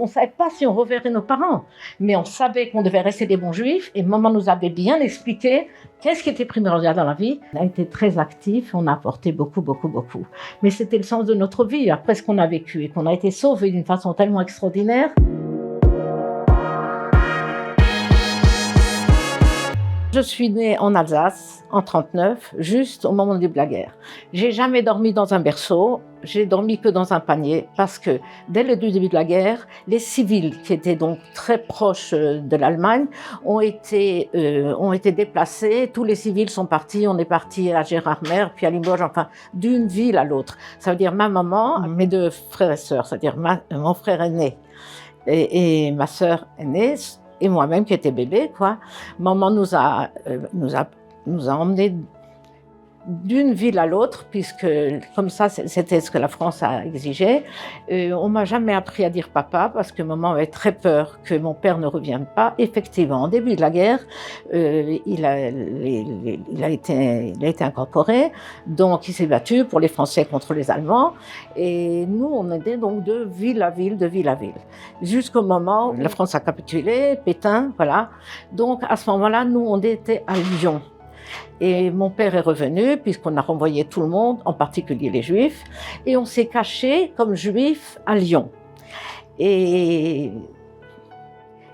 on ne savait pas si on reverrait nos parents, mais on savait qu'on devait rester des bons juifs, et maman nous avait bien expliqué qu'est-ce qui était primordial dans la vie. On a été très actifs, on a apporté beaucoup. Mais c'était le sens de notre vie, après ce qu'on a vécu, et qu'on a été sauvés d'une façon tellement extraordinaire. Je suis née en Alsace, en 1939, juste au moment du début de la guerre. J'ai jamais dormi dans un berceau, j'ai dormi que dans un panier, parce que dès le début de la guerre, les civils qui étaient donc très proches de l'Allemagne ont été déplacés. Tous les civils sont partis, on est parti à Gérardmer, puis à Limoges, enfin, d'une ville à l'autre. Ça veut dire ma maman, mes deux frères et sœurs, c'est-à-dire mon frère aîné et ma sœur aînée, et moi-même qui étais bébé, quoi. Maman nous a emmenés d'une ville à l'autre, puisque comme ça, c'était ce que la France a exigé. On m'a jamais appris à dire papa, parce que maman avait très peur que mon père ne revienne pas. Effectivement, au début de la guerre, il a été incorporé, donc il s'est battu pour les Français contre les Allemands. Et nous, on était donc de ville à ville, jusqu'au moment où la France a capitulé, Pétain, voilà. Donc à ce moment-là, nous, on était à Lyon. Et mon père est revenu, puisqu'on a renvoyé tout le monde, en particulier les Juifs, et on s'est caché comme Juifs à Lyon. Et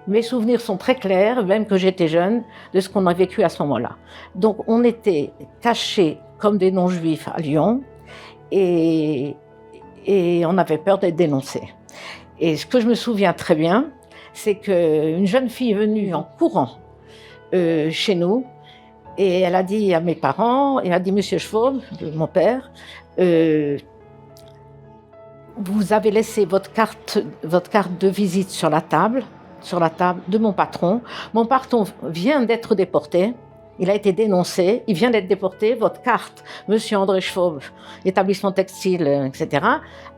mes souvenirs sont très clairs, même que j'étais jeune, de ce qu'on a vécu à ce moment-là. Donc on était cachés comme des non-Juifs à Lyon, et on avait peur d'être dénoncés. Et ce que je me souviens très bien, c'est qu'une jeune fille est venue en courant chez nous, et elle a dit à mes parents, elle a dit, Monsieur Schwab, mon père, vous avez laissé votre carte de visite sur la table de mon patron. Mon patron vient d'être déporté, il a été dénoncé, il vient d'être déporté, votre carte, Monsieur André Schwab, établissement textile, etc.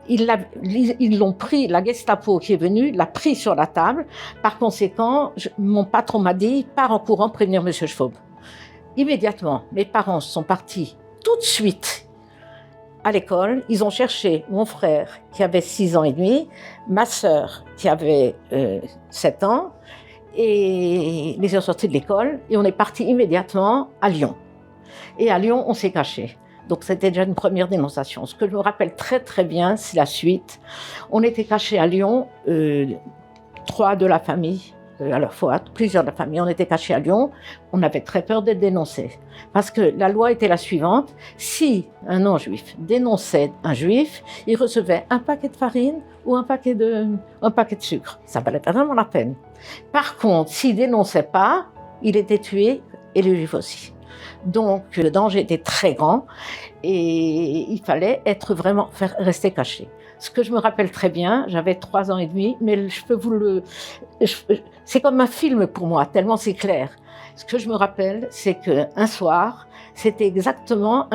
Ils l'ont pris, la Gestapo qui est venue, l'a pris sur la table. Par conséquent, mon patron m'a dit, pars en courant prévenir Monsieur Schwab. Immédiatement, mes parents sont partis tout de suite à l'école. Ils ont cherché mon frère qui avait 6 ans et demi, ma sœur qui avait 7 ans, et les ont sortis de l'école et on est parti immédiatement à Lyon. Et à Lyon, on s'est caché. Donc c'était déjà une première dénonciation. Ce que je me rappelle très très bien, c'est la suite. On était cachés à Lyon, 3 de la famille, à la fois, plusieurs de la famille, on était cachés à Lyon, on avait très peur d'être dénoncés. Parce que la loi était la suivante, si un non-juif dénonçait un juif, il recevait un paquet de farine ou un paquet de sucre. Ça valait pas vraiment la peine. Par contre, s'il dénonçait pas, il était tué, et les juifs aussi. Donc le danger était très grand, et il fallait rester caché. Ce que je me rappelle très bien, j'avais 3 ans et demi, mais c'est comme un film pour moi, tellement c'est clair. Ce que je me rappelle, c'est qu'un soir, c'était exactement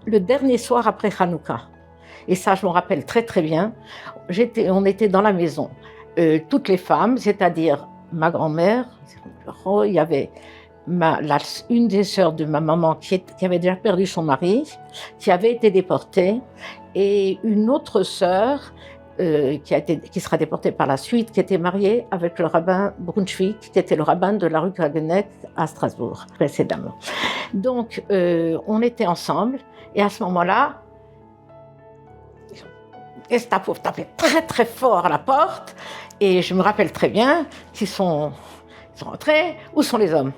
le dernier soir après Hanouka. Et ça, je me rappelle très très bien. On était dans la maison, toutes les femmes, c'est-à-dire ma grand-mère, il y avait une des sœurs de ma maman qui avait déjà perdu son mari, qui avait été déportée, et une autre sœur qui sera déportée par la suite, qui était mariée avec le rabbin Brunswick, qui était le rabbin de la rue Krageneck à Strasbourg, précédemment. Donc, on était ensemble, et à ce moment-là, Gestapo tapait très très fort à la porte, et je me rappelle très bien qu'ils sont rentrés. Où sont les hommes?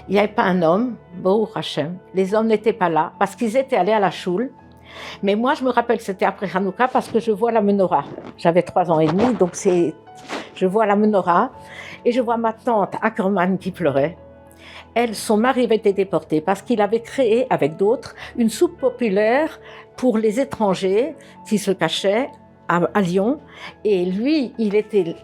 Il n'y avait pas un homme, Baruch Hashem. Les hommes n'étaient pas là parce qu'ils étaient allés à la choule. Mais moi, je me rappelle que c'était après Hanouka parce que je vois la menorah. J'avais 3 ans et demi, donc je vois la menorah et je vois ma tante Ackerman qui pleurait. Elle, son mari avait été déporté parce qu'il avait créé, avec d'autres, une soupe populaire pour les étrangers qui se cachaient à Lyon, et lui, il était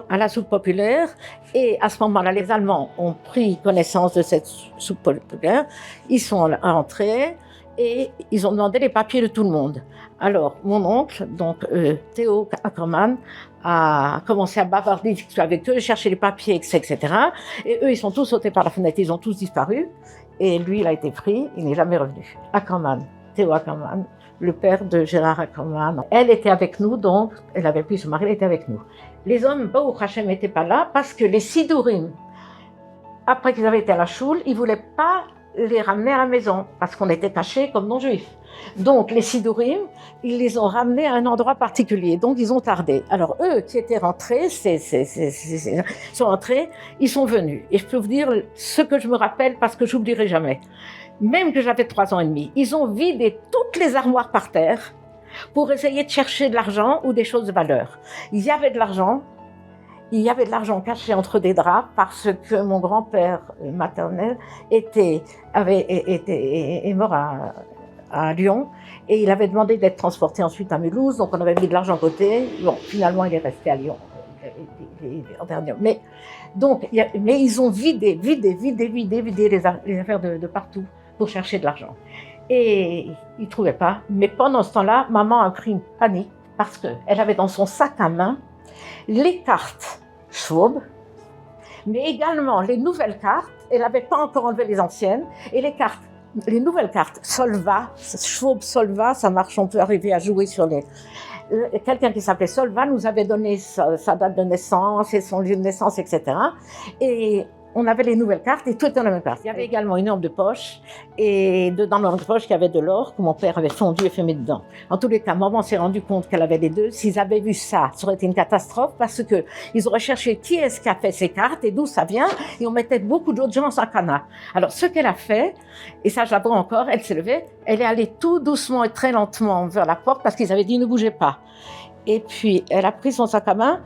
à la soupe populaire, et à ce moment-là, les Allemands ont pris connaissance de cette soupe populaire, ils sont rentrés, et ils ont demandé les papiers de tout le monde. Alors, mon oncle, donc Théo Ackerman, a commencé à bavarder avec eux, chercher les papiers, etc. Et eux, ils sont tous sautés par la fenêtre, ils ont tous disparu, et lui, il a été pris, il n'est jamais revenu. Ackerman, Théo Ackerman, le père de Gérard Ackerman. Elle était avec nous, donc, elle avait pu se marier, elle était avec nous. Les hommes, Baruch Hashem, n'étaient pas là parce que les Sidourim, après qu'ils avaient été à la choule, ils ne voulaient pas les ramener à la maison parce qu'on était cachés comme non-juifs. Donc les Sidourim, ils les ont ramenés à un endroit particulier, donc ils ont tardé. Alors eux qui étaient rentrés, sont rentrés, ils sont venus. Et je peux vous dire ce que je me rappelle parce que j'oublierai jamais. Même que j'avais 3 ans et demi, ils ont vidé toutes les armoires par terre pour essayer de chercher de l'argent ou des choses de valeur. Il y avait de l'argent caché entre des draps parce que mon grand-père maternel est mort à Lyon et il avait demandé d'être transporté ensuite à Mulhouse, donc on avait mis de l'argent à côté. Bon, finalement, il est resté à Lyon. Mais ils ont vidé les affaires de partout pour chercher de l'argent. Et ils ne trouvaient pas. Mais pendant ce temps-là, maman a pris une panique parce qu'elle avait dans son sac à main les cartes Schwab, mais également les nouvelles cartes. Elle n'avait pas encore enlevé les anciennes. Et les nouvelles cartes Solva, Schwab Solva, ça marche, on peut arriver à jouer sur les... Quelqu'un qui s'appelait Solva nous avait donné sa date de naissance et son lieu de naissance, etc. Et on avait les nouvelles cartes et tout était dans la même carte. Il y avait également une lampe de poche et dedans la lampe de poche, il y avait de l'or que mon père avait fondu et fait mettre dedans. En tous les cas, maman s'est rendue compte qu'elle avait les deux. S'ils avaient vu ça, ça aurait été une catastrophe parce que ils auraient cherché qui est-ce qui a fait ces cartes et d'où ça vient et on mettait beaucoup d'autres gens en sakana. Alors ce qu'elle a fait, et ça je la vois encore, elle s'est levée, elle est allée tout doucement et très lentement vers la porte parce qu'ils avaient dit ne bougez pas. Et puis elle a pris son sac à main,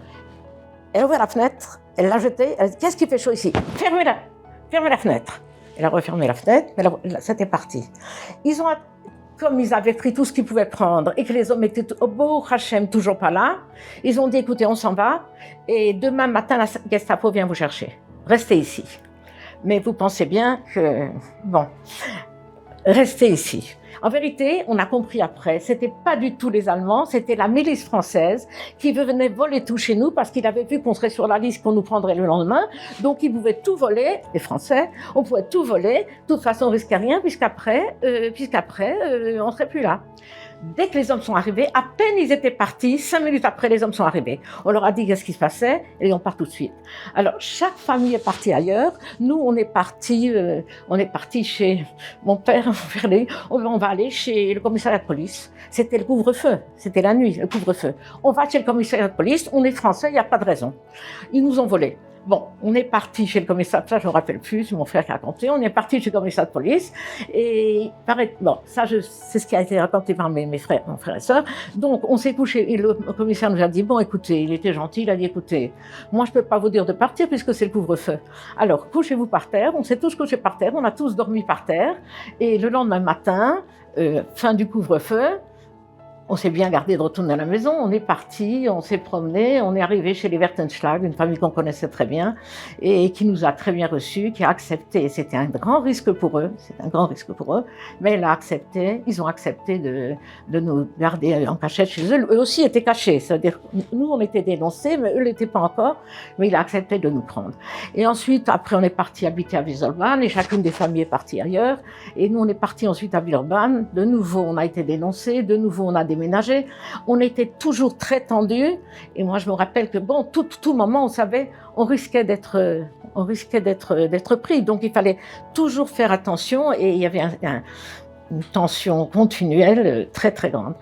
elle a ouvert la fenêtre. Elle l'a jeté, elle a dit, qu'est-ce qui fait chaud ici? Fermez la fenêtre. Elle a refermé la fenêtre, mais c'était parti. Comme ils avaient pris tout ce qu'ils pouvaient prendre et que les hommes étaient au Baruch Hashem toujours pas là, ils ont dit, écoutez, on s'en va et demain matin, la Gestapo vient vous chercher. Restez ici. Mais vous pensez bien que, bon, restez ici. En vérité, on a compris après, c'était pas du tout les Allemands, c'était la milice française qui venait voler tout chez nous parce qu'il avait vu qu'on serait sur la liste qu'on nous prendrait le lendemain. Donc ils pouvaient tout voler, les Français, on pouvait tout voler. De toute façon, on risquait rien puisqu'après, on serait plus là. Dès que les hommes sont arrivés, à peine ils étaient partis, 5 minutes après, les hommes sont arrivés. On leur a dit qu'est-ce qui se passait et on part tout de suite. Alors, chaque famille est partie ailleurs. Nous, on est partis chez mon père, on va aller chez le commissariat de police. C'était le couvre-feu, c'était la nuit, le couvre-feu. On va chez le commissariat de police, on est français, il n'y a pas de raison. Ils nous ont volés. Bon, on est parti chez le commissaire, ça je ne me rappelle plus, c'est mon frère qui a raconté, on est parti chez le commissaire de police, et bon, ça c'est ce qui a été raconté par mon frère et soeur. Donc on s'est couché, et le commissaire nous a dit, bon écoutez, il était gentil, il a dit écoutez, moi je ne peux pas vous dire de partir puisque c'est le couvre-feu. Alors couchez-vous par terre, on s'est tous couchés par terre, on a tous dormi par terre, et le lendemain matin, fin du couvre-feu, on s'est bien gardé de retourner à la maison, on est parti, on s'est promené, on est arrivé chez les Wertenschlag, une famille qu'on connaissait très bien et qui nous a très bien reçus, qui a accepté, c'était un grand risque pour eux, mais ils ont accepté de nous garder en cachette chez eux. Eux aussi étaient cachés, c'est-à-dire nous on était dénoncés, mais eux ne l'étaient pas encore, mais il a accepté de nous prendre. Et ensuite, après on est parti habiter à Wieselbann et chacune des familles est partie ailleurs et nous on est parti ensuite à Wieselbann, de nouveau on a été dénoncés, de nouveau on a déménagé. On était toujours très tendus et moi je me rappelle que bon, tout moment on savait, on risquait d'être pris, donc il fallait toujours faire attention et il y avait une tension continuelle très très grande.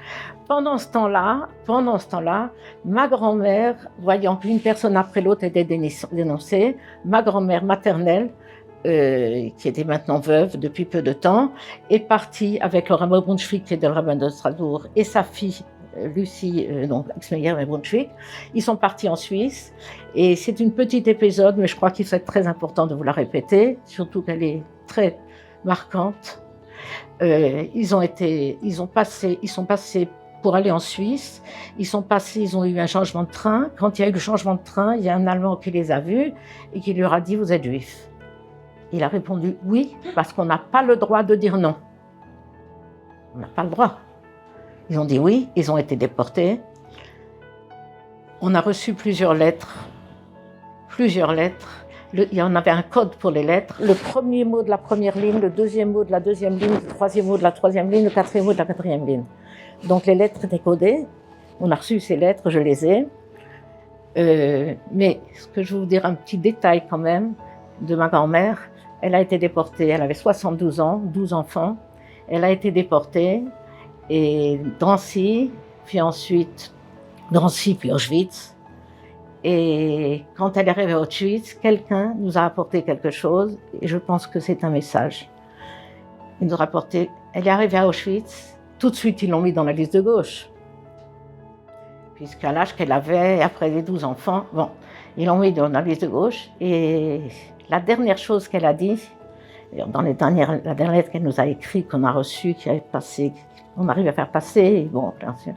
Pendant ce temps-là, ma grand-mère, voyant qu'une personne après l'autre était dénoncée, ma grand-mère maternelle, qui était maintenant veuve depuis peu de temps, est partie avec le rabbin Brunswick, qui est le rabbin de Strasbourg, et sa fille, Lucie, donc ex-meillère de Brunswick. Ils sont partis en Suisse, et c'est une petite épisode, mais je crois qu'il serait très important de vous la répéter, surtout qu'elle est très marquante. Ils sont passés pour aller en Suisse, ils ont eu un changement de train. Quand il y a eu le changement de train, il y a un Allemand qui les a vus et qui leur a dit « Vous êtes juifs ?» Il a répondu « Oui, parce qu'on n'a pas le droit de dire non. » On n'a pas le droit. Ils ont dit oui, ils ont été déportés. On a reçu plusieurs lettres. Il y en avait un code pour les lettres. Le premier mot de la première ligne, le deuxième mot de la deuxième ligne, le troisième mot de la troisième ligne, le quatrième mot de la quatrième ligne. Donc les lettres étaient codées. On a reçu ces lettres, je les ai. Mais ce que je vais vous dire, un petit détail quand même de ma grand-mère, elle a été déportée, elle avait 72 ans, 12 enfants, elle a été déportée, et Drancy, puis ensuite Drancy, puis Auschwitz. Et quand elle est arrivée à Auschwitz, quelqu'un nous a apporté quelque chose, et je pense que c'est un message. Il nous a apporté, elle est arrivée à Auschwitz, tout de suite ils l'ont mis dans la liste de gauche. Puisqu'à l'âge qu'elle avait, après les 12 enfants, bon, ils l'ont mis dans la liste de gauche. Et la dernière chose qu'elle a dit, dans la dernière lettre qu'elle nous a écrite, qu'on a reçue, qui avait passé, on arrive à faire passer, bon, bien sûr,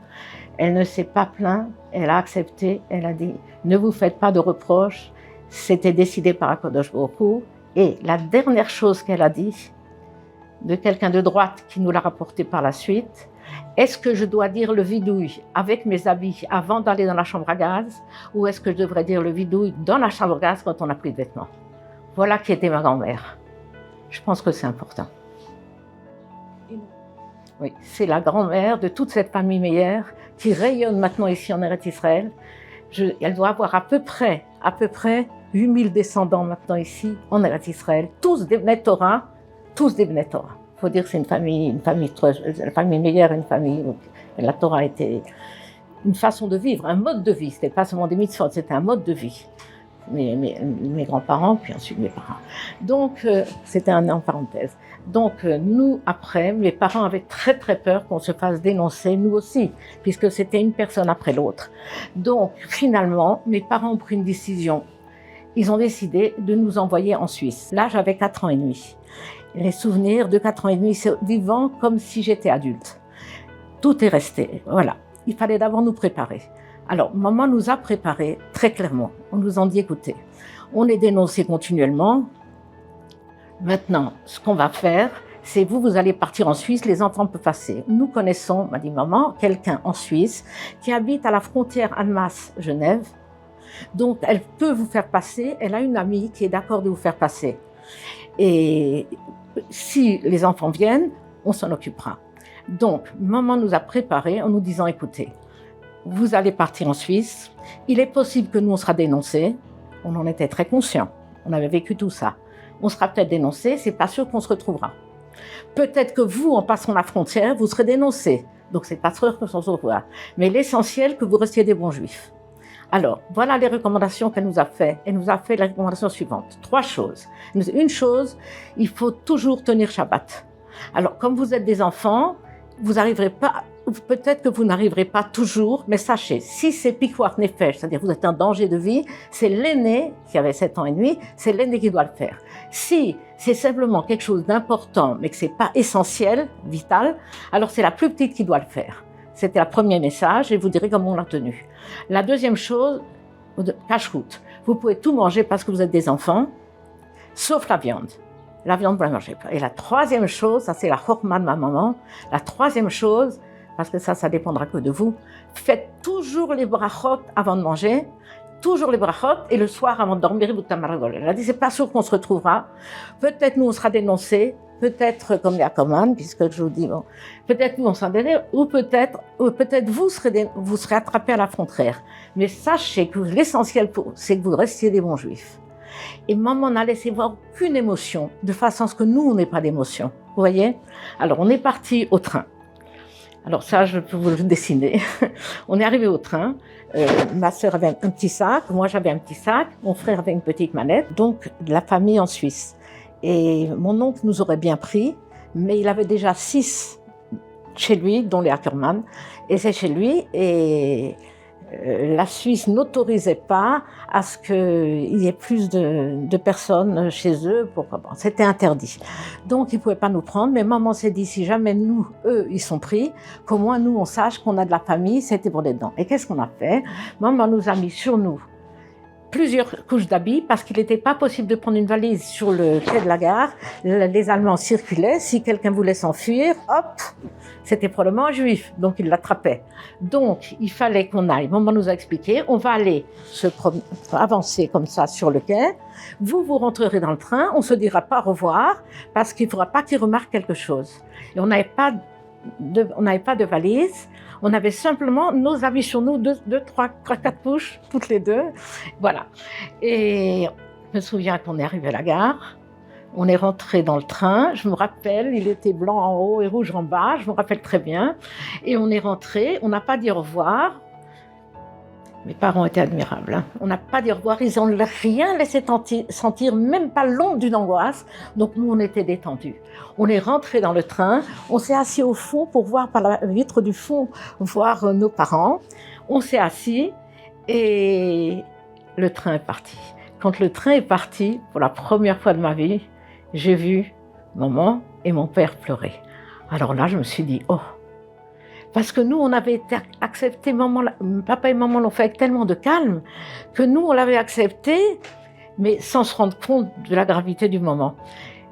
elle ne s'est pas plainte, elle a accepté, elle a dit, ne vous faites pas de reproches, c'était décidé par Akadosh Baruch Hu. Et la dernière chose qu'elle a dit, de quelqu'un de droite qui nous l'a rapporté par la suite, est-ce que je dois dire le vidouille avec mes habits avant d'aller dans la chambre à gaz, ou est-ce que je devrais dire le vidouille dans la chambre à gaz quand on n'a plus de vêtements? Voilà qui était ma grand-mère. Je pense que c'est important. Oui, c'est la grand-mère de toute cette famille Meyer qui rayonne maintenant ici en Eretz Israël. Elle doit avoir à peu près 8000 descendants maintenant ici en Eretz Israël, tous des Bnei Torah, tous des Bnei Torah. Il faut dire que c'est la famille Meyer, une famille où la Torah était une façon de vivre, un mode de vie. C'était pas seulement des mitzvot, c'était un mode de vie. Mes grands-parents, puis ensuite mes parents. Donc, c'était un en parenthèse. Donc, nous, après, mes parents avaient très très peur qu'on se fasse dénoncer, nous aussi, puisque c'était une personne après l'autre. Donc, finalement, mes parents ont pris une décision. Ils ont décidé de nous envoyer en Suisse. Là, j'avais 4 ans et demi. Les souvenirs de 4 ans et demi, c'est vivant comme si j'étais adulte. Tout est resté, voilà. Il fallait d'abord nous préparer. Alors, maman nous a préparés très clairement. On nous a dit, écoutez, on est dénoncé continuellement. Maintenant, ce qu'on va faire, c'est vous allez partir en Suisse, les enfants peuvent passer. Nous connaissons, m'a dit maman, quelqu'un en Suisse qui habite à la frontière Annemasse-Genève. Donc, elle peut vous faire passer. Elle a une amie qui est d'accord de vous faire passer. Et si les enfants viennent, on s'en occupera. Donc, maman nous a préparés en nous disant, écoutez, vous allez partir en Suisse, il est possible que nous, on sera dénoncés, on en était très conscients, on avait vécu tout ça. On sera peut-être dénoncés, c'est pas sûr qu'on se retrouvera. Peut-être que vous, en passant la frontière, vous serez dénoncés, donc c'est pas sûr qu'on se retrouvera. Mais l'essentiel, que vous restiez des bons juifs. Alors, voilà les recommandations qu'elle nous a fait. Elle nous a fait la recommandation suivante. 3 choses. Une chose, il faut toujours tenir Shabbat. Alors, comme vous êtes des enfants, vous n'arriverez pas, peut-être que vous n'arriverez pas toujours, mais sachez, si c'est Pikuach Nefesh, c'est-à-dire vous êtes en danger de vie, c'est l'aîné, qui avait 7 ans et demi, c'est l'aîné qui doit le faire. Si c'est simplement quelque chose d'important, mais que c'est pas essentiel, vital, alors c'est la plus petite qui doit le faire. C'était le premier message, et vous direz comment on l'a tenu. La deuxième chose, cache-route. Vous pouvez tout manger parce que vous êtes des enfants, sauf la viande. La viande, vous ne la mangez pas. Et la troisième chose, ça c'est la chorma de ma maman, la troisième chose, parce que ça dépendra que de vous, faites toujours les brachot avant de manger, toujours les brachot, et le soir avant de dormir, vous tamaragol. Elle a dit, c'est pas sûr qu'on se retrouvera. Peut-être nous, on sera dénoncés, peut-être comme Yacoman, puisque je vous dis, bon, peut-être nous, on s'en dénonce, ou peut-être vous serez attrapés à la frontière. Mais sachez que l'essentiel, c'est que vous restiez des bons juifs. Et maman n'a laissé voir aucune émotion, de façon à ce que nous, on n'ait pas d'émotion. Vous voyez? Alors, on est parti au train. Alors ça, je peux vous le dessiner. On est arrivé au train. Ma sœur avait un petit sac, moi j'avais un petit sac, mon frère avait une petite mallette, donc de la famille en Suisse. Et mon oncle nous aurait bien pris, mais il avait déjà 6 chez lui, dont les Ackermann, et c'est chez lui, et la Suisse n'autorisait pas à ce qu'il y ait plus de personnes chez eux. C'était interdit. Donc, ils ne pouvaient pas nous prendre. Mais maman s'est dit, si jamais nous, eux, ils sont pris, qu'au moins nous, on sache qu'on a de la famille, c'était pour les dents. Et qu'est-ce qu'on a fait? Maman nous a mis sur nous plusieurs couches d'habits parce qu'il n'était pas possible de prendre une valise sur le quai de la gare. Les Allemands circulaient. Si quelqu'un voulait s'enfuir, hop, c'était probablement un juif, donc il l'attrapait. Donc, il fallait qu'on aille. Maman nous a expliqué, on va aller avancer comme ça sur le quai. Vous rentrerez dans le train, on se dira pas au revoir parce qu'il ne faudra pas qu'il remarque quelque chose. Et on n'avait pas on n'avait pas de valise. On avait simplement nos habits sur nous, 4 couches, toutes les deux. Voilà. Et je me souviens qu'on est arrivé à la gare. On est rentré dans le train. Je me rappelle, il était blanc en haut et rouge en bas. Je me rappelle très bien. Et on est rentré. On n'a pas dit au revoir. Mes parents étaient admirables. On n'a pas dit au revoir. Ils n'ont rien laissé sentir, même pas l'ombre d'une angoisse. Donc nous, on était détendus. On est rentré dans le train. On s'est assis au fond pour voir par la vitre du fond, voir nos parents. On s'est assis et le train est parti. Quand le train est parti, pour la première fois de ma vie, j'ai vu maman et mon père pleurer. Alors là, je me suis dit, oh, parce que nous, on avait été accepté, papa et maman l'ont fait avec tellement de calme, que nous, on l'avait accepté, mais sans se rendre compte de la gravité du moment.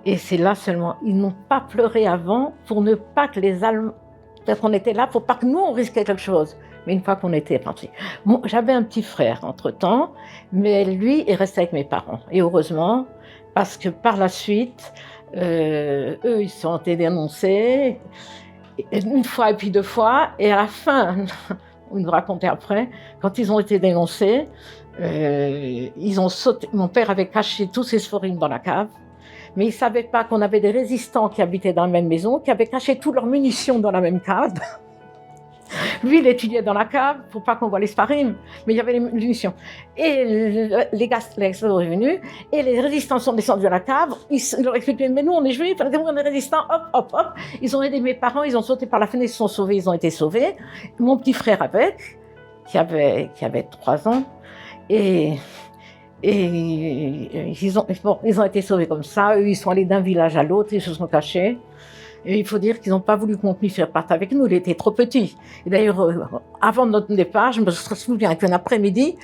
Et c'est là seulement, ils n'ont pas pleuré avant pour ne pas que les Allemands, peut-être qu'on était là pour pas que nous, on risquait quelque chose. Mais une fois qu'on était partis. Bon, j'avais un petit frère entre-temps, mais lui est resté avec mes parents. Et heureusement, parce que par la suite, eux, ils se sont été dénoncés. Une fois et puis 2 fois, et à la fin, on nous racontait après, quand ils ont été dénoncés, ils ont sauté. Mon père avait caché tous ses sphorines dans la cave, mais il ne savait pas qu'on avait des résistants qui habitaient dans la même maison, qui avaient caché toutes leurs munitions dans la même cave. Lui, il étudiait dans la cave pour pas qu'on voit les sparines, mais il y avait les munitions. Et les gars sont revenus, et les résistants sont descendus à la cave. Ils leur expliquaient, mais nous, on est juifs, on est résistants, hop, hop, hop. Ils ont aidé mes parents, ils ont sauté par la fenêtre, ils se sont sauvés, ils ont été sauvés. Mon petit frère avec, qui avait 3 ans, et ils ont été sauvés comme ça. Eux, ils sont allés d'un village à l'autre, ils se sont cachés. Et il faut dire qu'ils n'ont pas voulu qu'on puisse faire partie avec nous, il était trop petit. Et d'ailleurs, avant notre départ, je me souviens qu'un après-midi,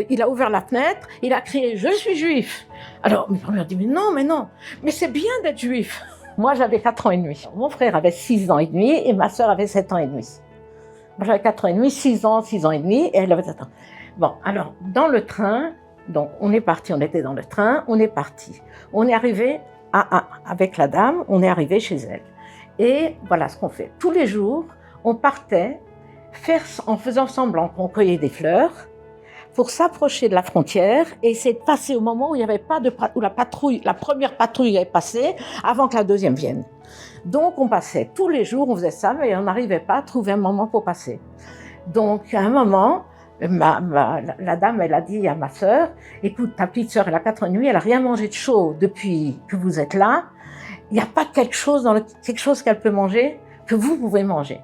il a ouvert la fenêtre, il a crié « Je suis juif !» Alors, mes parents ont dit « Mais non, mais c'est bien d'être juif !» Moi, j'avais 4 ans et demi. Mon frère avait 6 ans et demi et ma sœur avait 7 ans et demi. Moi, j'avais 4 ans et demi, 6 ans et demi et elle avait 7 ans. Bon, alors, dans le train, donc on est parti, on était dans le train, on est parti. On est arrivé avec la dame, on est arrivé chez elle. Et voilà ce qu'on fait. Tous les jours, on partait en faisant semblant qu'on cueillait des fleurs pour s'approcher de la frontière et essayer de passer au moment où il n'y avait pas où la première patrouille avait passé avant que la deuxième vienne. Donc on passait tous les jours, on faisait ça, mais on n'arrivait pas à trouver un moment pour passer. Donc à un moment, la dame, elle a dit à ma sœur, écoute, ta petite sœur, elle a 4 ans et demi, elle n'a rien mangé de chaud depuis que vous êtes là. Il n'y a pas quelque chose qu'elle peut manger que vous pouvez manger.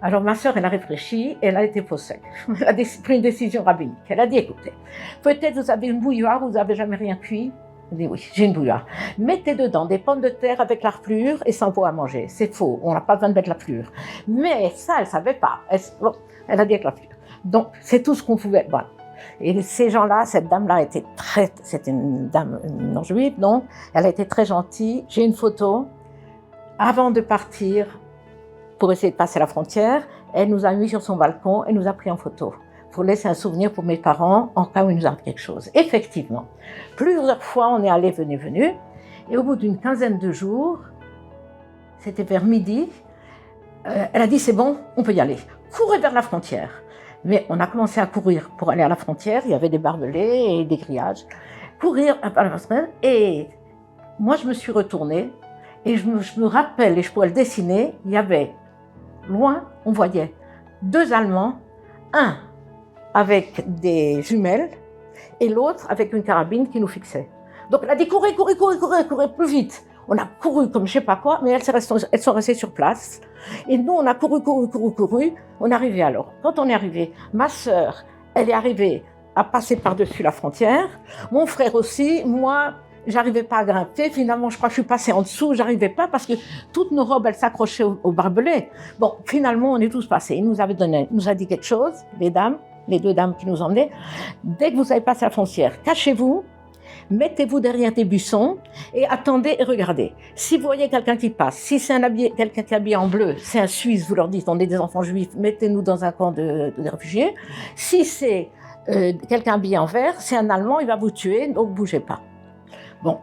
Alors ma sœur, elle a réfléchi, et elle a été possède. Elle a pris une décision rabbinique. Elle a dit, écoutez, peut-être vous avez une bouilloire, vous n'avez jamais rien cuit. Elle dit, oui, j'ai une bouilloire. Mettez dedans des pommes de terre avec la reflure et ça vaut à manger. C'est faux, on n'a pas besoin de mettre la reflure. Mais ça, elle ne savait pas. Elle a dit avec la reflure. Donc, c'est tout ce qu'on pouvait. Voilà. Et ces gens-là, cette dame-là c'était une dame non-juive, donc elle a été très gentille. J'ai une photo. Avant de partir, pour essayer de passer la frontière, elle nous a mis sur son balcon et nous a pris en photo pour laisser un souvenir pour mes parents en cas où il nous arrive quelque chose. Effectivement, plusieurs fois on est allé, venu, et au bout d'une quinzaine de jours, c'était vers midi, elle a dit c'est bon, on peut y aller. Courez vers la frontière. Mais on a commencé à courir pour aller à la frontière, il y avait des barbelés et des grillages. Courir à la frontière, et moi je me suis retournée, et je me rappelle, et je pourrais le dessiner, il y avait, loin, on voyait 2 Allemands, un avec des jumelles, et l'autre avec une carabine qui nous fixait. Donc elle a dit courez plus vite. On a couru comme je sais pas quoi, mais elles sont restées sur place. Et nous, on a couru. On est arrivé alors. Quand on est arrivé, ma sœur, elle est arrivée à passer par-dessus la frontière. Mon frère aussi. Moi, j'arrivais pas à grimper. Finalement, je crois que je suis passée en dessous. J'arrivais pas parce que toutes nos robes, elles s'accrochaient au barbelé. Bon, finalement, on est tous passés. Il nous a dit quelque chose, les 2 dames qui nous emmenaient. Dès que vous avez passé la frontière, cachez-vous. Mettez-vous derrière des buissons et attendez et regardez. Si vous voyez quelqu'un qui passe, si c'est quelqu'un qui est habillé en bleu, c'est un Suisse, vous leur dites, on est des enfants juifs, mettez-nous dans un camp de réfugiés. Si c'est quelqu'un habillé en vert, c'est un Allemand, il va vous tuer, donc bougez pas. Bon,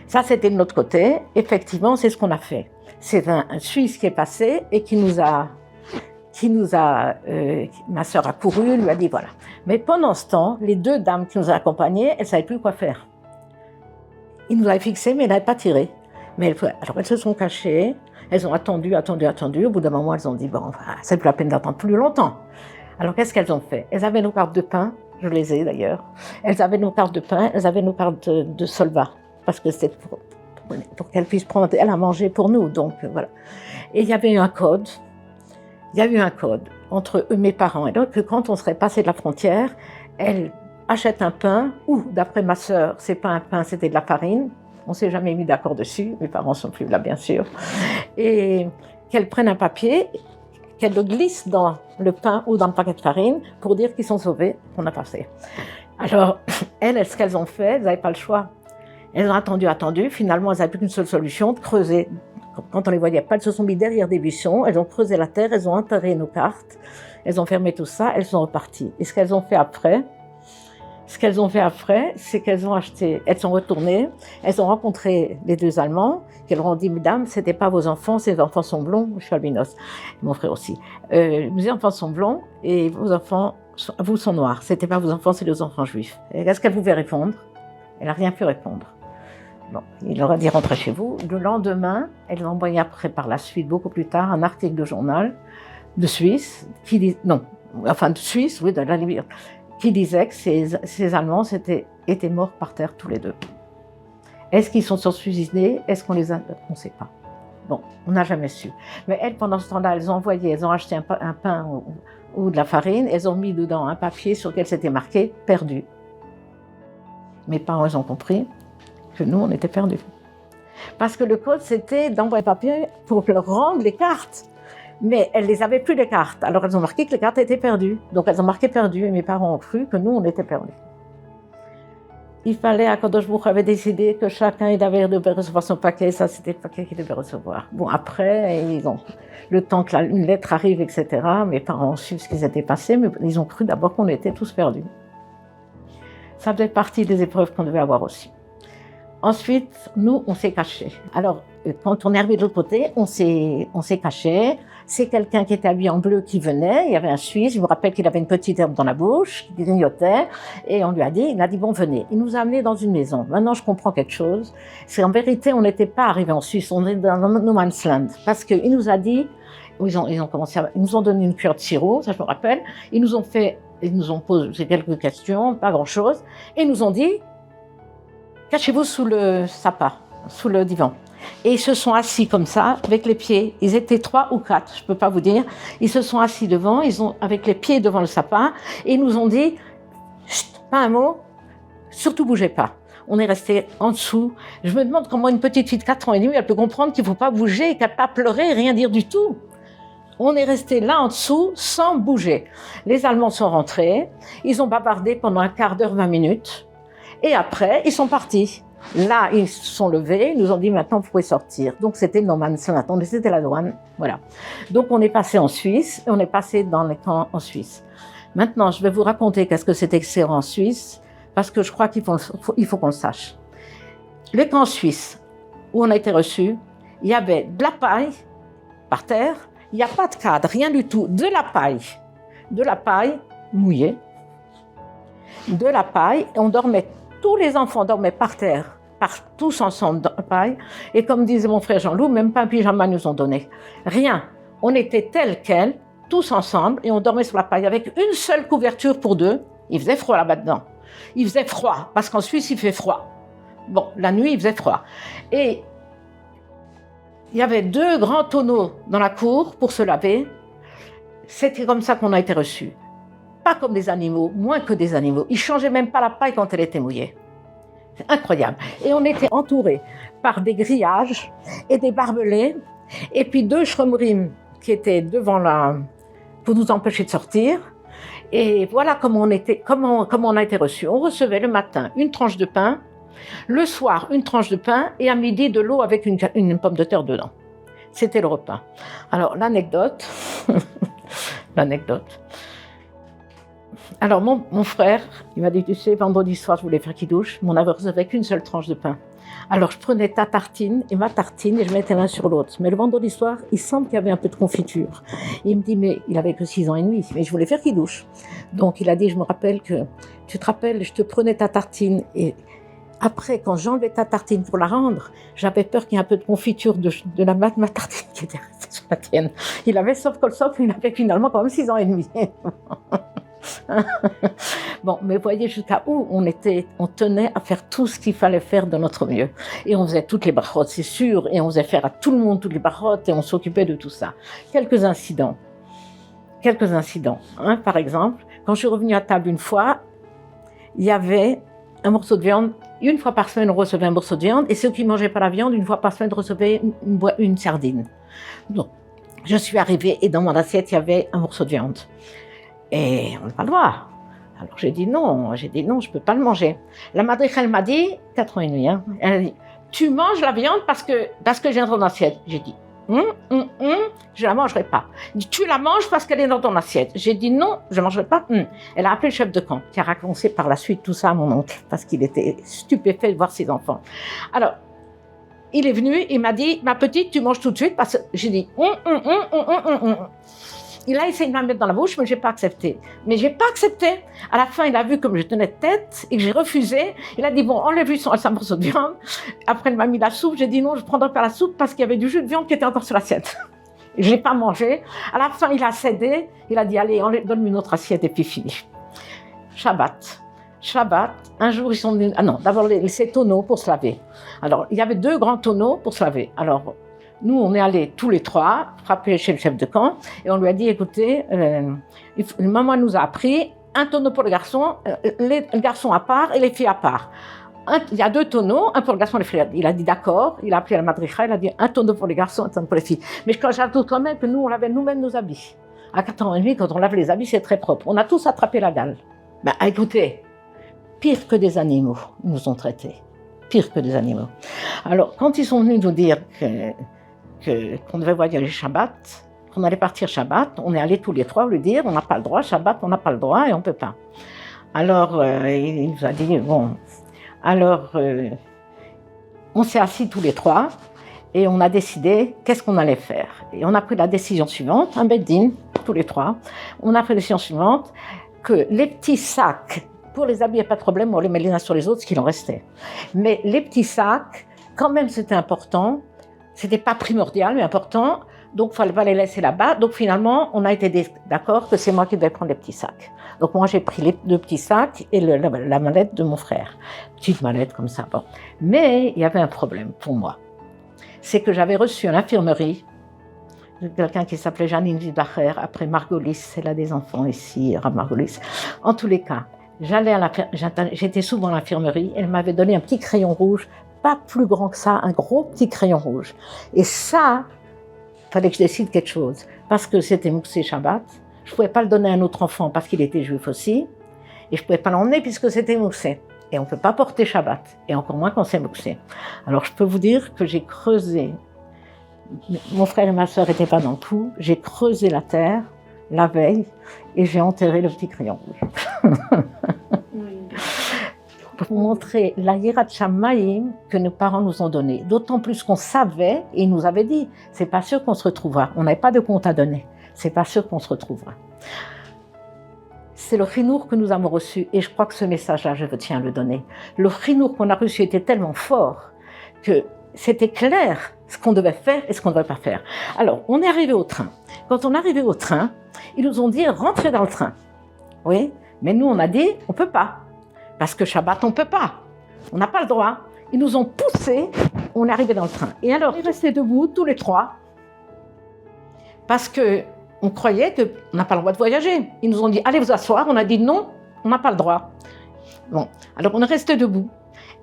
ça c'était de notre côté. Effectivement, c'est ce qu'on a fait. C'est un Suisse qui est passé et ma sœur a couru, lui a dit voilà. Mais pendant ce temps, les deux dames qui nous accompagnaient, elles ne savaient plus quoi faire. Ils nous avaient fixés, mais elles n'avaient pas tiré. Alors elles se sont cachées, elles ont attendu. Au bout d'un moment, elles ont dit bon, c'est plus la peine d'attendre plus longtemps. Alors qu'est-ce qu'elles ont fait? Elles avaient nos cartes de pain, je les ai d'ailleurs. Elles avaient nos cartes de pain, elles avaient nos cartes de solvat, parce que c'était pour qu'elles puissent prendre elle à manger pour nous. Donc voilà. Et il y avait eu un code. Il y a eu un code entre mes parents et donc que quand on serait passé de la frontière, elle achète un pain ou, d'après ma sœur, c'est pas un pain, c'était de la farine. On s'est jamais mis d'accord dessus. Mes parents sont plus là, bien sûr. Et qu'elle prenne un papier, qu'elle le glisse dans le pain ou dans le paquet de farine pour dire qu'ils sont sauvés, qu'on a passé. Alors, elles, ce qu'elles ont fait, elles n'avaient pas le choix. Elles ont attendu. Finalement, elles n'avaient plus qu'une seule solution, de creuser. Quand on les voyait pas, elles se sont mis derrière des buissons, elles ont creusé la terre, elles ont enterré nos cartes, elles ont fermé tout ça, elles sont reparties. Et ce qu'elles ont fait après, c'est qu'elles ont acheté, elles sont retournées, elles ont rencontré les deux Allemands, qui leur ont dit, mesdames, c'était pas vos enfants, ces enfants sont blonds, je suis albinos, mon frère aussi. Vos enfants sont blonds et vos enfants, vous sont noirs. C'était pas vos enfants, c'est les enfants juifs. Et qu'est-ce qu'elle pouvait répondre? Elle n'a rien pu répondre. Bon, il leur a dit rentrez chez vous. Le lendemain, elle a envoyé après par la suite, beaucoup plus tard, un article de journal de Suisse, de Suisse, oui, de la Libye, qui disait que ces Allemands étaient morts par terre tous les deux. Est-ce qu'ils sont suicidés? Est-ce qu'on les a? On ne sait pas. Bon, on n'a jamais su. Mais elles, pendant ce temps-là, elles ont acheté un pain ou de la farine, elles ont mis dedans un papier sur lequel c'était marqué « perdu ». Mes parents, ils ont compris que nous, on était perdus. Parce que le code, c'était d'envoyer papier pour leur rendre les cartes. Mais elles les avaient plus, les cartes. Alors, elles ont marqué que les cartes étaient perdues. Donc, elles ont marqué perdu. Et mes parents ont cru que nous, on était perdus. Il fallait, Akadosh Baruch Hu avait décidé que chacun, il devait recevoir son paquet. Ça, c'était le paquet qu'il devait recevoir. Bon, après, le temps que une lettre arrive, etc., mes parents ont su ce qui s'était passé, mais ils ont cru d'abord qu'on était tous perdus. Ça faisait partie des épreuves qu'on devait avoir aussi. Ensuite, nous, on s'est cachés. Alors, quand on est arrivé de l'autre côté, on s'est cachés. C'est quelqu'un qui était habillé en bleu qui venait. Il y avait un Suisse, je me rappelle qu'il avait une petite herbe dans la bouche, qui grignotait. Et on lui a dit, bon, venez. Il nous a amenés dans une maison. Maintenant, je comprends quelque chose. C'est en vérité, on n'était pas arrivés en Suisse, on est dans No Man's Land. Parce qu'il nous a dit, ils nous ont donné une cuillère de sirop, ça je me rappelle. Ils nous ont posé quelques questions, pas grand chose. Et ils nous ont dit, cachez-vous sous le sapin, sous le divan. Et ils se sont assis comme ça, avec les pieds. Ils étaient 3 ou 4, je ne peux pas vous dire. Ils se sont assis devant, avec les pieds devant le sapin, et ils nous ont dit, pas un mot, surtout bougez pas. On est resté en dessous. Je me demande comment une petite fille de 4 ans et demi, elle peut comprendre qu'il ne faut pas bouger, qu'elle ne peut pas pleurer, rien dire du tout. On est resté là en dessous, sans bouger. Les Allemands sont rentrés, ils ont bavardé pendant un quart d'heure, 20 minutes. Et après, ils sont partis. Là, ils se sont levés, ils nous ont dit maintenant vous pouvez sortir. Donc c'était No Man's Land, c'était la douane, voilà. Donc on est passé en Suisse, et on est passé dans les camps en Suisse. Maintenant, je vais vous raconter qu'est-ce que c'était que ces camps en Suisse, parce que je crois qu'il faut qu'on le sache. Les camps suisses où on a été reçus, il y avait de la paille par terre, il n'y a pas de cadre, rien du tout, de la paille mouillée, de la paille, et on dormait. Tous les enfants dormaient par terre, tous ensemble dans la paille. Et comme disait mon frère Jean-Loup, même pas un pyjama nous ont donné. Rien. On était tels quels, tous ensemble, et on dormait sur la paille avec une seule couverture pour deux. Il faisait froid là-bas dedans. Il faisait froid, parce qu'en Suisse, il fait froid. Bon, la nuit, il faisait froid. Et il y avait 2 grands tonneaux dans la cour pour se laver. C'était comme ça qu'on a été reçus. Pas comme des animaux, moins que des animaux. Ils ne changeaient même pas la paille quand elle était mouillée. C'est incroyable. Et on était entourés par des grillages et des barbelés, et puis 2 shromrim qui étaient devant pour nous empêcher de sortir. Et voilà comment on a été reçus. On recevait le matin une tranche de pain, le soir une tranche de pain, et à midi de l'eau avec une pomme de terre dedans. C'était le repas. Alors l'anecdote, Alors, mon frère, il m'a dit, tu sais, vendredi soir, je voulais faire kidouche, mais on n'avait reçu qu'une seule tranche de pain. Alors, je prenais ta tartine et ma tartine et je mettais l'un sur l'autre. Mais le vendredi soir, il semble qu'il y avait un peu de confiture. Il me dit, mais il avait que 6 ans et demi, mais je voulais faire kidouche. Donc, il a dit, je me rappelle que, tu te rappelles, je te prenais ta tartine et après, quand j'enlevais ta tartine pour la rendre, j'avais peur qu'il y ait un peu de confiture de ma tartine qui était restée sur la tienne. Il avait sauf que le socle, il avait finalement quand même 6 ans et demi. Bon, mais voyez jusqu'à où on tenait à faire tout ce qu'il fallait faire de notre mieux. Et on faisait toutes les barottes, c'est sûr, et on faisait faire à tout le monde toutes les barottes, et on s'occupait de tout ça. Quelques incidents. Hein, par exemple, quand je suis revenue à table une fois, il y avait un morceau de viande. Une fois par semaine, on recevait un morceau de viande, et ceux qui ne mangeaient pas la viande, une fois par semaine, recevaient une sardine. Donc, je suis arrivée, et dans mon assiette, il y avait un morceau de viande. Et on n'a pas le droit. Alors j'ai dit non, je ne peux pas le manger. La madriche, elle m'a dit, 4 ans et demi, hein, elle a dit, tu manges la viande parce que j'ai dans ton assiette. J'ai dit, je la mangerai pas. Tu la manges parce qu'elle est dans ton assiette. J'ai dit non, je ne mangerai pas. Elle a appelé le chef de camp, qui a raconté par la suite tout ça à mon oncle, parce qu'il était stupéfait de voir ses enfants. Alors, il est venu, il m'a dit, ma petite, tu manges tout de suite, parce que j'ai dit, Il a essayé de me mettre dans la bouche, mais je n'ai pas accepté. À la fin, il a vu comme je tenais tête et que j'ai refusé. Il a dit, bon, enlève-lui son morceau de viande. Après, il m'a mis la soupe. J'ai dit non, je ne prendrai pas la soupe parce qu'il y avait du jus de viande qui était encore sur l'assiette. Je n'ai pas mangé. À la fin, il a cédé. Il a dit, allez, donne-moi une autre assiette et puis fini. Shabbat, un jour, ils sont venus... Ah non, d'abord, ces tonneaux pour se laver. Alors, il y avait 2 grands tonneaux pour se laver. Alors, nous, on est allés tous les 3 frapper chez le chef de camp et on lui a dit, écoutez, maman nous a appris un tonneau pour les garçons, les garçons à part et les filles à part. Il y a 2 tonneaux, un pour le garçon et les filles. Il a dit d'accord, il a appelé à la madricha, il a dit un tonneau pour les garçons, un tonneau pour les filles. Mais j'ajoute quand même que nous, on lavait nous-mêmes nos habits. À 4 ans et demi, quand on lave les habits, c'est très propre. On a tous attrapé la gale. Ben, écoutez, pire que des animaux, ils nous ont traités. Pire que des animaux. Alors, quand ils sont venus nous dire qu'on devait voyager Shabbat, qu'on allait partir Shabbat, on est allés tous les 3 lui dire, on n'a pas le droit, Shabbat, on n'a pas le droit et on ne peut pas. Alors, il nous a dit, bon, alors, on s'est assis tous les 3 et on a décidé qu'est-ce qu'on allait faire. Et on a pris la décision suivante, un bed-din, tous les 3, on a pris la décision suivante, que les petits sacs, pour les habits, il n'y a pas de problème, on les met les uns sur les autres, ce qu'il en restait. Mais les petits sacs, quand même, c'était important. C'était pas primordial, mais important. Donc, il fallait pas les laisser là-bas. Donc, finalement, on a été d'accord que c'est moi qui devais prendre les petits sacs. Donc, moi, j'ai pris les 2 petits sacs et la mallette de mon frère. Petite mallette comme ça, bon. Mais il y avait un problème pour moi. C'est que j'avais reçu à l'infirmerie quelqu'un qui s'appelait Janine Wiesbacher, après Margolis, elle a des enfants ici, Rav Margolis. En tous les cas, j'étais souvent à l'infirmerie, elle m'avait donné un petit crayon rouge, pas plus grand que ça, un gros petit crayon rouge. Et ça, il fallait que je décide quelque chose, parce que c'était Moussé Shabbat, je ne pouvais pas le donner à un autre enfant parce qu'il était juif aussi, et je ne pouvais pas l'emmener puisque c'était Moussé. Et on ne peut pas porter Shabbat, et encore moins quand c'est Moussé. Alors je peux vous dire que j'ai creusé, mon frère et ma sœur n'étaient pas dans le coup, j'ai creusé la terre la veille et j'ai enterré le petit crayon rouge. Pour vous montrer la Yirat Shamayim que nos parents nous ont donnée. D'autant plus qu'on savait, et ils nous avaient dit, c'est pas sûr qu'on se retrouvera. On n'avait pas de compte à donner. C'est pas sûr qu'on se retrouvera. C'est le chinour que nous avons reçu, et je crois que ce message-là, je tiens à le donner. Le chinour qu'on a reçu était tellement fort que c'était clair ce qu'on devait faire et ce qu'on ne devait pas faire. Alors, on est arrivé au train. Quand on est arrivé au train, ils nous ont dit, rentrez dans le train. Oui, mais nous, on a dit, on ne peut pas. Parce que Shabbat, on ne peut pas. On n'a pas le droit. Ils nous ont poussés, on est arrivé dans le train. Et alors, on est restés debout, tous les 3, parce qu'on croyait qu'on n'a pas le droit de voyager. Ils nous ont dit, allez vous asseoir. On a dit, non, on n'a pas le droit. Bon, alors on est restés debout.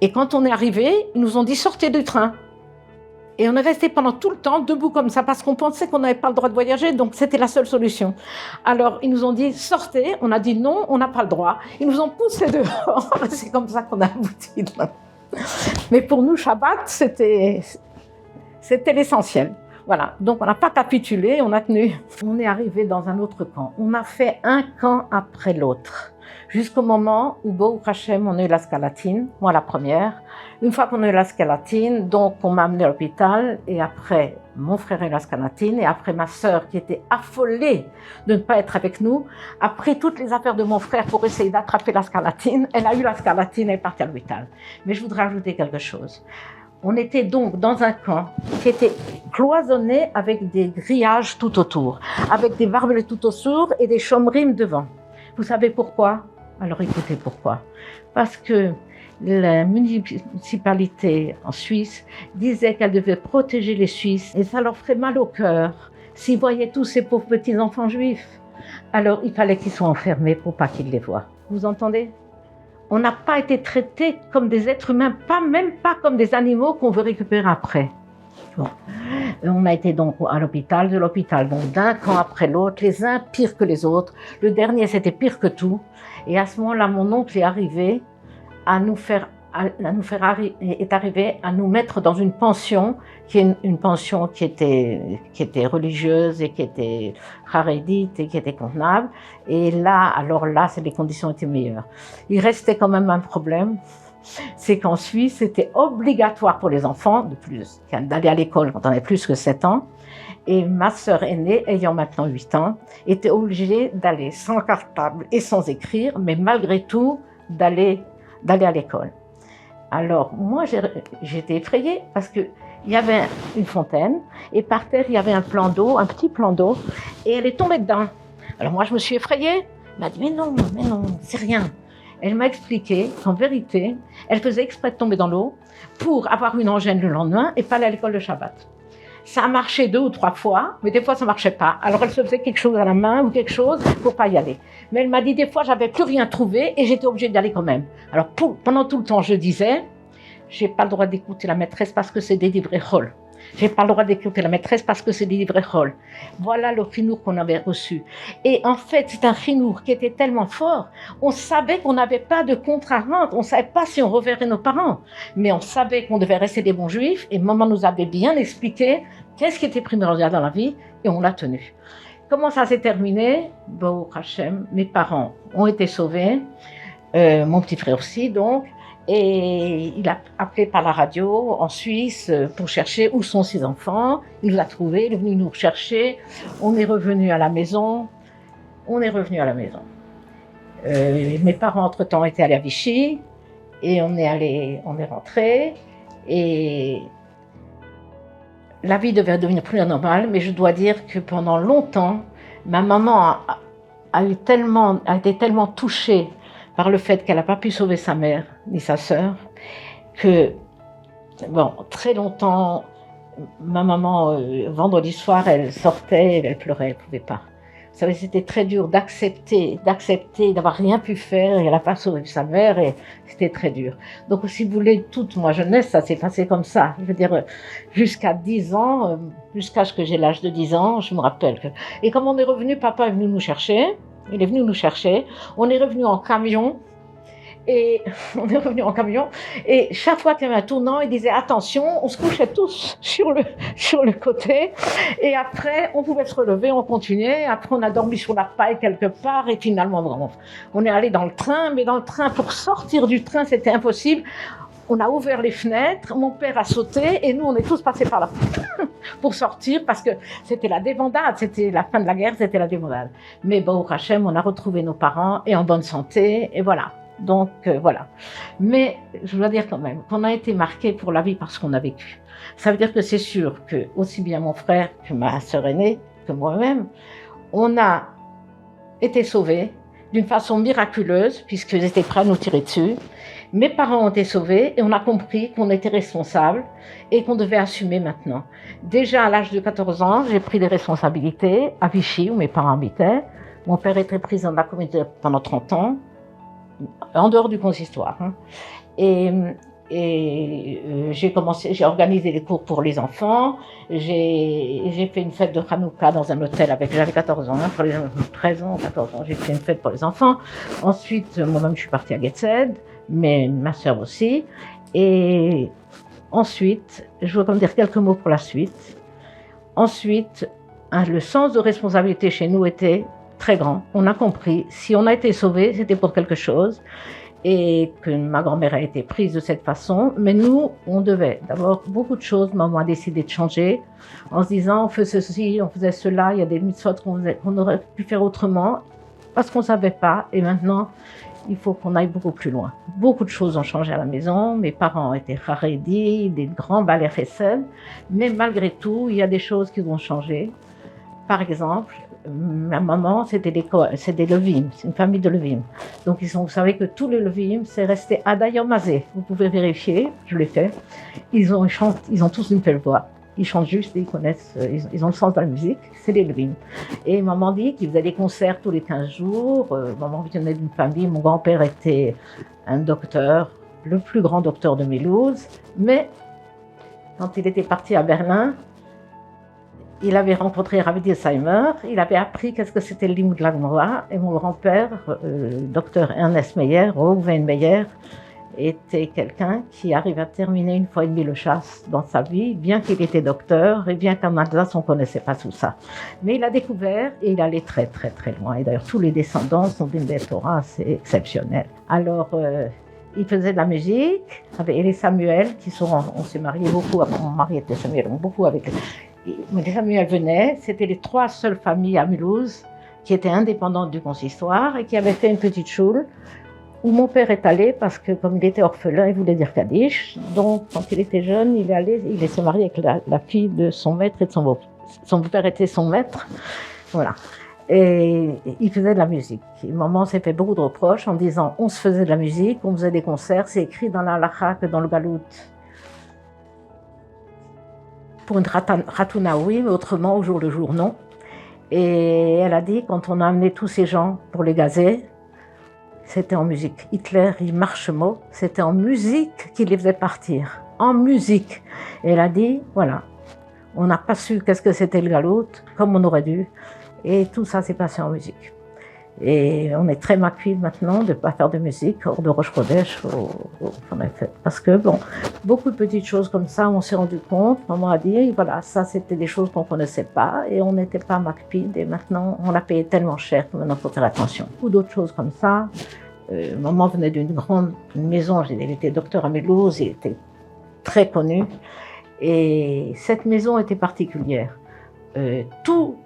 Et quand on est arrivé, ils nous ont dit, sortez du train. Et on est resté pendant tout le temps debout comme ça, parce qu'on pensait qu'on n'avait pas le droit de voyager, donc c'était la seule solution. Alors, ils nous ont dit, sortez. On a dit, non, on n'a pas le droit. Ils nous ont poussés dehors. C'est comme ça qu'on a abouti. Mais pour nous, Shabbat, c'était l'essentiel. Voilà, donc on n'a pas capitulé, on a tenu. On est arrivé dans un autre camp. On a fait un camp après l'autre. jusqu'au moment où, Baruch Hashem, on a eu la scarlatine, moi la première. Une fois qu'on a eu la scarlatine, donc on m'a amené à l'hôpital, et après, mon frère a eu la scarlatine, et après ma sœur, qui était affolée de ne pas être avec nous, après toutes les affaires de mon frère pour essayer d'attraper la scarlatine, elle a eu la scarlatine et est partie à l'hôpital. Mais je voudrais ajouter quelque chose. On était donc dans un camp qui était cloisonné avec des grillages tout autour, avec des barbelés tout autour et des chômerimes devant. Vous savez pourquoi? Alors écoutez pourquoi. Parce que la municipalité en Suisse disait qu'elle devait protéger les Suisses et ça leur ferait mal au cœur s'ils voyaient tous ces pauvres petits enfants juifs. Alors il fallait qu'ils soient enfermés pour pas qu'ils les voient. Vous entendez? On n'a pas été traités comme des êtres humains, même pas comme des animaux qu'on veut récupérer après. Bon. On a été donc à l'hôpital, donc d'un camp après l'autre, les uns pires que les autres. Le dernier, c'était pire que tout. Et à ce moment-là, mon oncle est arrivé est arrivé à nous mettre dans une pension qui est une pension qui était religieuse et qui était charédite et qui était convenable. Et là, alors là, les conditions étaient meilleures. Il restait quand même un problème, c'est qu'en Suisse, c'était obligatoire pour les enfants d'aller à l'école quand on avait plus que 7 ans. Et ma sœur aînée, ayant maintenant 8 ans, était obligée d'aller sans cartable et sans écrire, mais malgré tout, d'aller à l'école. Alors, moi, j'étais effrayée parce qu'il y avait une fontaine et par terre, il y avait un petit plan d'eau, et elle est tombée dedans. Alors moi, je me suis effrayée. Elle m'a dit, mais non, c'est rien. Elle m'a expliqué qu'en vérité, elle faisait exprès de tomber dans l'eau pour avoir une angine le lendemain et pas aller à l'école de Shabbat. Ça a marché 2 ou 3 fois, mais des fois ça marchait pas. Alors elle se faisait quelque chose à la main ou quelque chose pour pas y aller. Mais elle m'a dit des fois j'avais plus rien trouvé et j'étais obligée d'y aller quand même. Alors pendant tout le temps je disais, j'ai pas le droit d'écouter la maîtresse parce que c'est des livrets Chol. J'ai pas le droit d'écouter la maîtresse parce que c'est des livrets Chol. Voilà le chinour qu'on avait reçu. Et en fait, c'est un chinour qui était tellement fort, on savait qu'on n'avait pas de compte à rendre, on savait pas si on reverrait nos parents, mais on savait qu'on devait rester des bons juifs, et maman nous avait bien expliqué qu'est-ce qui était primordial dans la vie, et on l'a tenu. Comment ça s'est terminé? Baruch Hashem, mes parents ont été sauvés, mon petit frère aussi donc, et il a appelé par la radio en Suisse pour chercher où sont ses enfants. Il l'a trouvé, il est venu nous rechercher. On est revenu à la maison. Mes parents entre-temps étaient allés à Vichy et on est rentré. Et la vie devait devenir plus normale, mais je dois dire que pendant longtemps, ma maman a été tellement touchée par le fait qu'elle n'a pas pu sauver sa mère ni sa sœur, que, très longtemps, ma maman, vendredi soir, elle sortait, elle pleurait, elle ne pouvait pas. Vous savez, c'était très dur d'accepter d'avoir rien pu faire, et elle n'a pas sauvé sa mère, et c'était très dur. Donc, si vous voulez, toute ma jeunesse, ça s'est passé comme ça. Je veux dire, jusqu'à 10 ans, jusqu'à ce que j'ai l'âge de 10 ans, je me rappelle que... Et comme on est revenu, papa est venu nous chercher, on est revenu en camion, et chaque fois qu'il y avait un tournant, il disait attention, on se couchait tous sur le côté, et après on pouvait se relever, on continuait, après on a dormi sur la paille quelque part, et finalement on est allé dans le train, mais dans le train, pour sortir du train, c'était impossible. On a ouvert les fenêtres, mon père a sauté, et nous on est tous passés par là pour sortir, parce que c'était la débandade, c'était la fin de la guerre, c'était la débandade. Mais Baruch Hashem, on a retrouvé nos parents, et en bonne santé, et voilà. Donc voilà. Mais je dois dire quand même qu'on a été marqués pour la vie par ce qu'on a vécu. Ça veut dire que c'est sûr que aussi bien mon frère que ma sœur aînée, que moi-même, on a été sauvés d'une façon miraculeuse, puisqu'ils étaient prêts à nous tirer dessus. Mes parents ont été sauvés et on a compris qu'on était responsables et qu'on devait assumer maintenant. Déjà à l'âge de 14 ans, j'ai pris des responsabilités à Vichy, où mes parents habitaient. Mon père était président de la communauté pendant 30 ans, en dehors du consistoire. J'ai organisé des cours pour les enfants, j'ai fait une fête de Hanouka dans un hôtel j'avais 14 ans, pour les 13 ans, 14 ans, j'ai fait une fête pour les enfants. Ensuite, moi-même, je suis partie à Gateshead, mais ma sœur aussi. Et ensuite, je veux dire quelques mots pour la suite. Ensuite, le sens de responsabilité chez nous était très grand. On a compris, si on a été sauvé, c'était pour quelque chose. Et que ma grand-mère a été prise de cette façon. Mais nous, on devait d'abord beaucoup de choses. Maman a décidé de changer en se disant on fait ceci, on faisait cela, il y a des mitzvot qu'on aurait pu faire autrement parce qu'on ne savait pas. Et maintenant, il faut qu'on aille beaucoup plus loin. Beaucoup de choses ont changé à la maison. Mes parents étaient Haredi, des grands balais Chesed. Mais malgré tout, il y a des choses qui ont changé. Par exemple, ma maman, c'était des Levim, c'est une famille de Levim. Donc vous savez que tous les Levim, c'est resté Adayomazé. Vous pouvez vérifier, je l'ai fait. Ils ont tous une belle voix. Ils chantent juste, ils connaissent, ils ont le sens de la musique, c'est les Levim. Et maman dit qu'ils faisaient des concerts tous les 15 jours. Maman venait d'une famille, mon grand-père était un docteur, le plus grand docteur de Mulhouse. Mais quand il était parti à Berlin, il avait rencontré Rabbi Dilsheimer, il avait appris qu'est-ce que c'était le Limoud Lagmora, et mon grand-père, docteur Ernest Meyer, Reuven Meyer, était quelqu'un qui arrive à terminer une fois et demie le chasse dans sa vie, bien qu'il était docteur, et bien qu'en Alsace on ne connaissait pas tout ça. Mais il a découvert et il allait très très très loin. Et d'ailleurs tous les descendants sont des Torah, c'est exceptionnel. Alors il faisait de la musique avec les Samuel, on s'est mariés beaucoup, mon mari était Samuel, beaucoup avec les Samuel venaient, c'était les 3 seules familles à Mulhouse qui étaient indépendantes du consistoire et qui avaient fait une petite choule où mon père est allé parce que comme il était orphelin, il voulait dire Kaddish. Donc quand il était jeune, il s'est marié avec la fille de son maître et de son beau-père. Son père était son maître, voilà. Et il faisait de la musique. Et maman s'est fait beaucoup de reproches en disant on se faisait de la musique, on faisait des concerts, c'est écrit dans la halakha que dans le galout. Pour une ratouna, oui, mais autrement, au jour le jour, non. Et elle a dit, quand on a amené tous ces gens pour les gazer, c'était en musique. Hitler, il marche mot, c'était en musique qu'il les faisait partir. En musique. Et elle a dit, voilà, on n'a pas su qu'est-ce que c'était le galout, comme on aurait dû. Et tout ça s'est passé en musique. Et on est très maquille maintenant de ne pas faire de musique hors de Rosh Chodesh. Parce que, bon, beaucoup de petites choses comme ça, on s'est rendu compte. Maman a dit, voilà, ça c'était des choses qu'on ne connaissait pas et on n'était pas maquille. Et maintenant, on l'a payé tellement cher que maintenant il faut faire attention. Ou d'autres choses comme ça. Maman venait d'une grande maison, elle était docteur à Mulhouse, elle était très connue. Et cette maison était particulière. Tous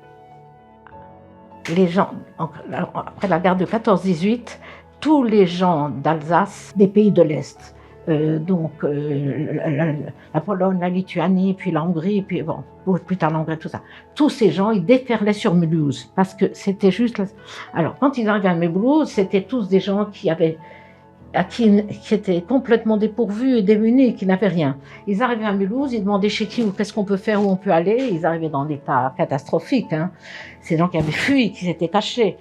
les gens, après la guerre de 14-18, tous les gens d'Alsace, des pays de l'Est, donc la Pologne, la Lituanie, puis la Hongrie, puis bon, plus tard l'Hongrie, tout ça. Tous ces gens, ils déferlaient sur Mulhouse, parce que c'était juste... Alors, quand ils arrivaient à Mulhouse, c'était tous des gens qui étaient complètement dépourvus et démunis, qui n'avaient rien. Ils arrivaient à Mulhouse, ils demandaient chez qui ou qu'est-ce qu'on peut faire, où on peut aller. Ils arrivaient dans l'état catastrophique. Hein. Ces gens qui avaient fui, qui s'étaient cachés.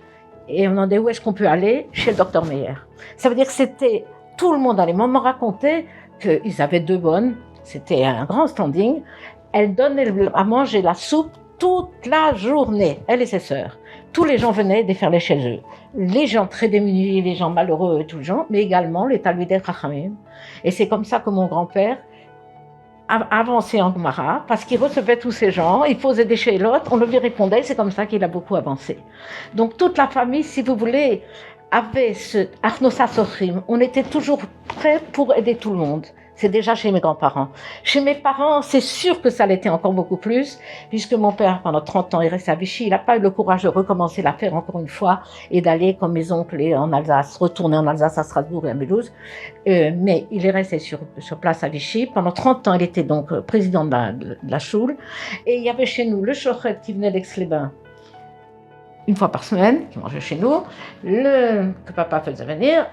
Et on demandait où est-ce qu'on peut aller? Chez le docteur Meyer. Ça veut dire que c'était... Tout le monde allait. Maman racontait qu'ils avaient 2 bonnes. C'était un grand standing. Elle donnait à manger la soupe toute la journée, elle et ses sœurs. Tous les gens venaient déferler chez eux. Les gens très démunis, les gens malheureux, tous les gens, mais également les Talmidei Chachamim. Et c'est comme ça que mon grand-père a avancé en Gemara, parce qu'il recevait tous ces gens, il posait des chélotes, on lui répondait, c'est comme ça qu'il a beaucoup avancé. Donc toute la famille, si vous voulez, avait ce Achnosa Sochrim. On était toujours prêts pour aider tout le monde. C'est déjà chez mes grands-parents. Chez mes parents, c'est sûr que ça l'était encore beaucoup plus, puisque mon père, pendant 30 ans, il restait à Vichy. Il n'a pas eu le courage de recommencer l'affaire encore une fois et d'aller, comme mes oncles, en Alsace, retourner en Alsace, à Strasbourg et à Mulhouse. Mais il est resté sur place à Vichy. Pendant 30 ans, il était donc président de la Choule. Et il y avait chez nous le Chochet qui venait d'Aix-les-Bains une fois par semaine, qui mangeait chez nous, que papa faisait venir,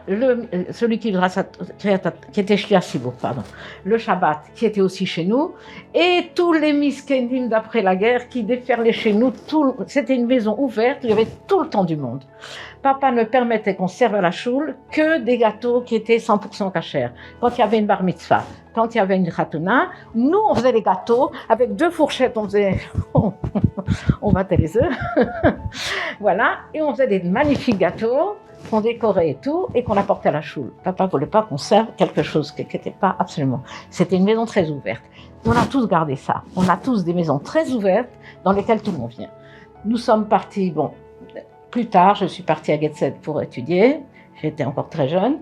celui qui était chez Sibourg, pardon, le Shabbat, qui était aussi chez nous, et tous les miskenim d'après la guerre qui déferlaient chez nous. C'était une maison ouverte, il y avait tout le temps du monde. Papa ne permettait qu'on serve à la choule que des gâteaux qui étaient 100% cachers. Quand il y avait une bar mitzvah, quand il y avait une chatouna, nous on faisait les gâteaux avec 2 fourchettes, on battait les œufs, voilà, et on faisait des magnifiques gâteaux qu'on décorait et tout, et qu'on apportait à la choule. Papa ne voulait pas qu'on serve quelque chose qui n'était pas absolument. C'était une maison très ouverte. On a tous gardé ça. On a tous des maisons très ouvertes dans lesquelles tout le monde vient. Nous sommes partis, bon, Plus tard, je suis partie à Gateshead pour étudier. J'étais encore très jeune.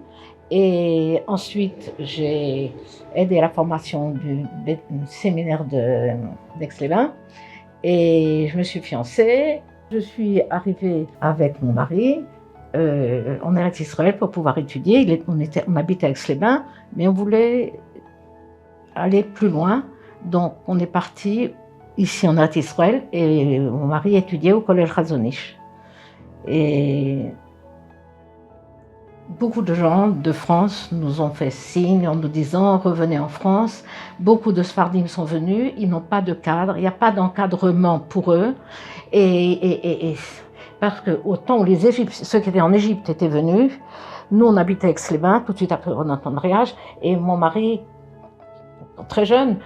Et ensuite, j'ai aidé à la formation du séminaire d'Aix-les-Bains. Et je me suis fiancée. Je suis arrivée avec mon mari en Eretz Israël pour pouvoir étudier. On habitait à Aix-les-Bains, mais on voulait aller plus loin. Donc, on est parti ici en Eretz Israël et mon mari étudiait au collège Chazon Ish. Et beaucoup de gens de France nous ont fait signe en nous disant revenez en France. Beaucoup de Sfardim sont venus, ils n'ont pas de cadre, il n'y a pas d'encadrement pour eux. Et parce que autant où ceux qui étaient en Égypte étaient venus, nous on habitait à Aix-les-Bains tout de suite après notre mariage, et mon mari, très jeune,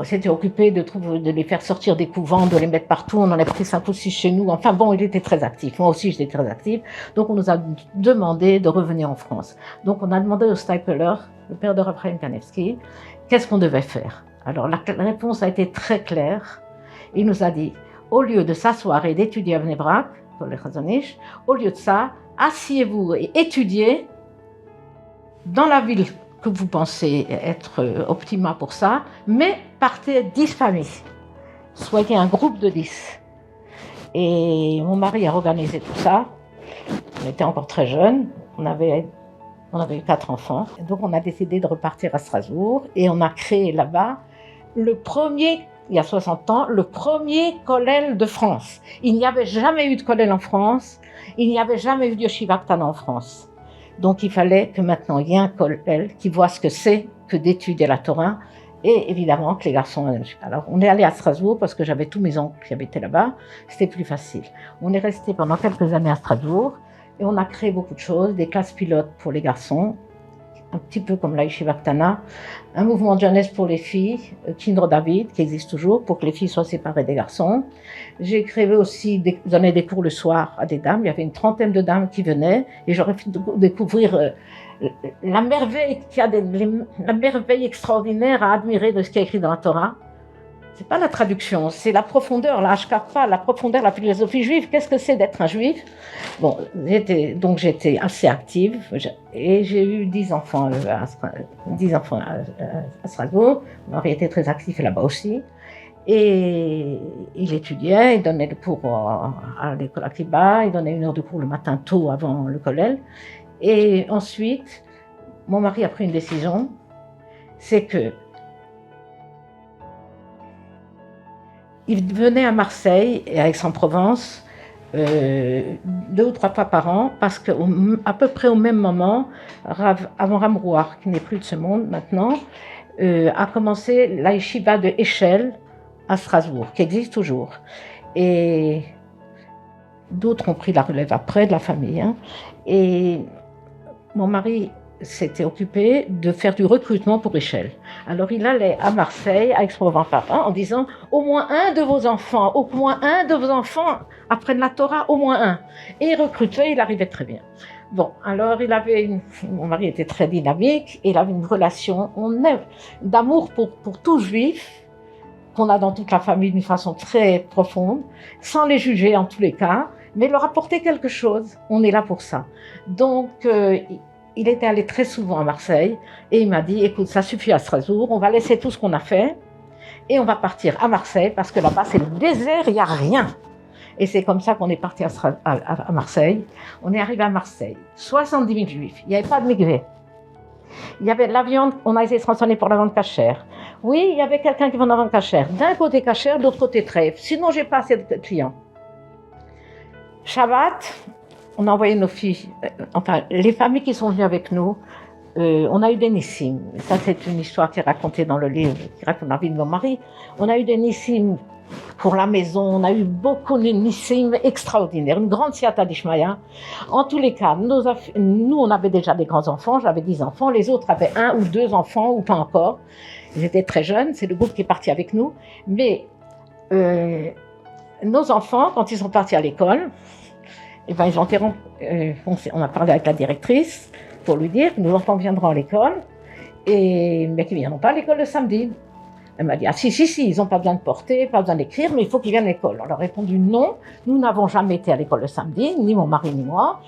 s'était occupé de les faire sortir des couvents, de les mettre partout. On en a pris 5 ou 6 chez nous. Enfin bon, il était très actif. Moi aussi, j'étais très active. Donc, on nous a demandé de revenir en France. Donc, on a demandé au Stipler, le père de Raphaël Kanevsky, qu'est-ce qu'on devait faire. Alors, la réponse a été très claire. Il nous a dit, au lieu de s'asseoir et d'étudier à Bnei Brak, pour les Chazon Ish, au lieu de ça, asseyez-vous et étudiez dans la ville que vous pensez être optima pour ça, mais partez 10 familles. Soyez un groupe de 10. Et mon mari a organisé tout ça. On était encore très jeunes. On avait eu 4 enfants. Et donc on a décidé de repartir à Strasbourg et on a créé là-bas le premier, il y a 60 ans, le premier kollel de France. Il n'y avait jamais eu de kollel en France. Il n'y avait jamais eu de yeshiva ktana en France. Donc il fallait que maintenant il y ait un kollel qui voit ce que c'est que d'étudier la Torah, et évidemment que les garçons. Alors on est allé à Strasbourg parce que j'avais tous mes oncles qui habitaient là-bas, c'était plus facile. On est resté pendant quelques années à Strasbourg et on a créé beaucoup de choses, des classes pilotes pour les garçons, un petit peu comme la Yeshiva Ktana, un mouvement de jeunesse pour les filles, Kindre David, qui existe toujours, pour que les filles soient séparées des garçons. J'ai créé aussi, donné des cours le soir à des dames, il y avait une trentaine de dames qui venaient, et j'aurais fait découvrir la merveille la merveille extraordinaire à admirer de ce qui est écrit dans la Torah. C'est pas la traduction, c'est la profondeur, la hashkafa, la profondeur, la philosophie juive. Qu'est-ce que c'est d'être un juif? Bon, j'étais assez active et j'ai eu 10 enfants à Strasbourg. Mon mari était très actif là-bas aussi. Et il étudiait, il donnait des cours à l'école Akiba, il donnait 1 heure de cours le matin tôt avant le kollel. Et ensuite, mon mari a pris une décision, c'est que il venait à Marseille et à Aix-en-Provence 2 ou 3 fois par an, parce qu'à peu près au même moment, avant Ramrouar, qui n'est plus de ce monde maintenant, a commencé la yeshiva de Échelle à Strasbourg, qui existe toujours. Et d'autres ont pris la relève après, de la famille. Et mon mari s'était occupé de faire du recrutement pour Échelle. Alors il allait à Marseille, à Aix-en-Provence par an, en disant au moins un de vos enfants apprenne la Torah, au moins un. Et il recrutait, il arrivait très bien. Bon, alors mon mari était très dynamique, et il avait une relation d'amour pour tout juif, qu'on a dans toute la famille d'une façon très profonde, sans les juger en tous les cas, mais leur apporter quelque chose. On est là pour ça. Donc, il était allé très souvent à Marseille et il m'a dit, écoute, ça suffit à Strasbourg, on va laisser tout ce qu'on a fait et on va partir à Marseille parce que là-bas c'est le désert, il n'y a rien. Et c'est comme ça qu'on est parti à Marseille. On est arrivé à Marseille, 70 000 juifs, il n'y avait pas de mikvé. Il y avait la viande, on a été transformé pour la viande cachère. Oui, il y avait quelqu'un qui vendait la viande cachère. D'un côté cachère, de l'autre côté trèfle. Sinon, j'ai pas assez de clients. Shabbat, on a envoyé nos filles, les familles qui sont venues avec nous, on a eu des nissim. Ça, c'est une histoire qui est racontée dans le livre, qui raconte la vie de mon mari. On a eu des nissim pour la maison, on a eu beaucoup de nissim extraordinaires, une grande siata d'Ishmaïa. En tous les cas, nous, on avait déjà des grands-enfants, j'avais 10 enfants, les autres avaient 1 ou 2 enfants, ou pas encore. Ils étaient très jeunes, c'est le groupe qui est parti avec nous. Mais nos enfants, quand ils sont partis à l'école, eh ben, ils ont on a parlé avec la directrice pour lui dire que nos enfants viendront à l'école, mais qu'ils ne viendront pas à l'école le samedi. Elle m'a dit, ah si, ils n'ont pas besoin de porter, pas besoin d'écrire, mais il faut qu'ils viennent à l'école. On leur a répondu non, nous n'avons jamais été à l'école le samedi, ni mon mari ni moi.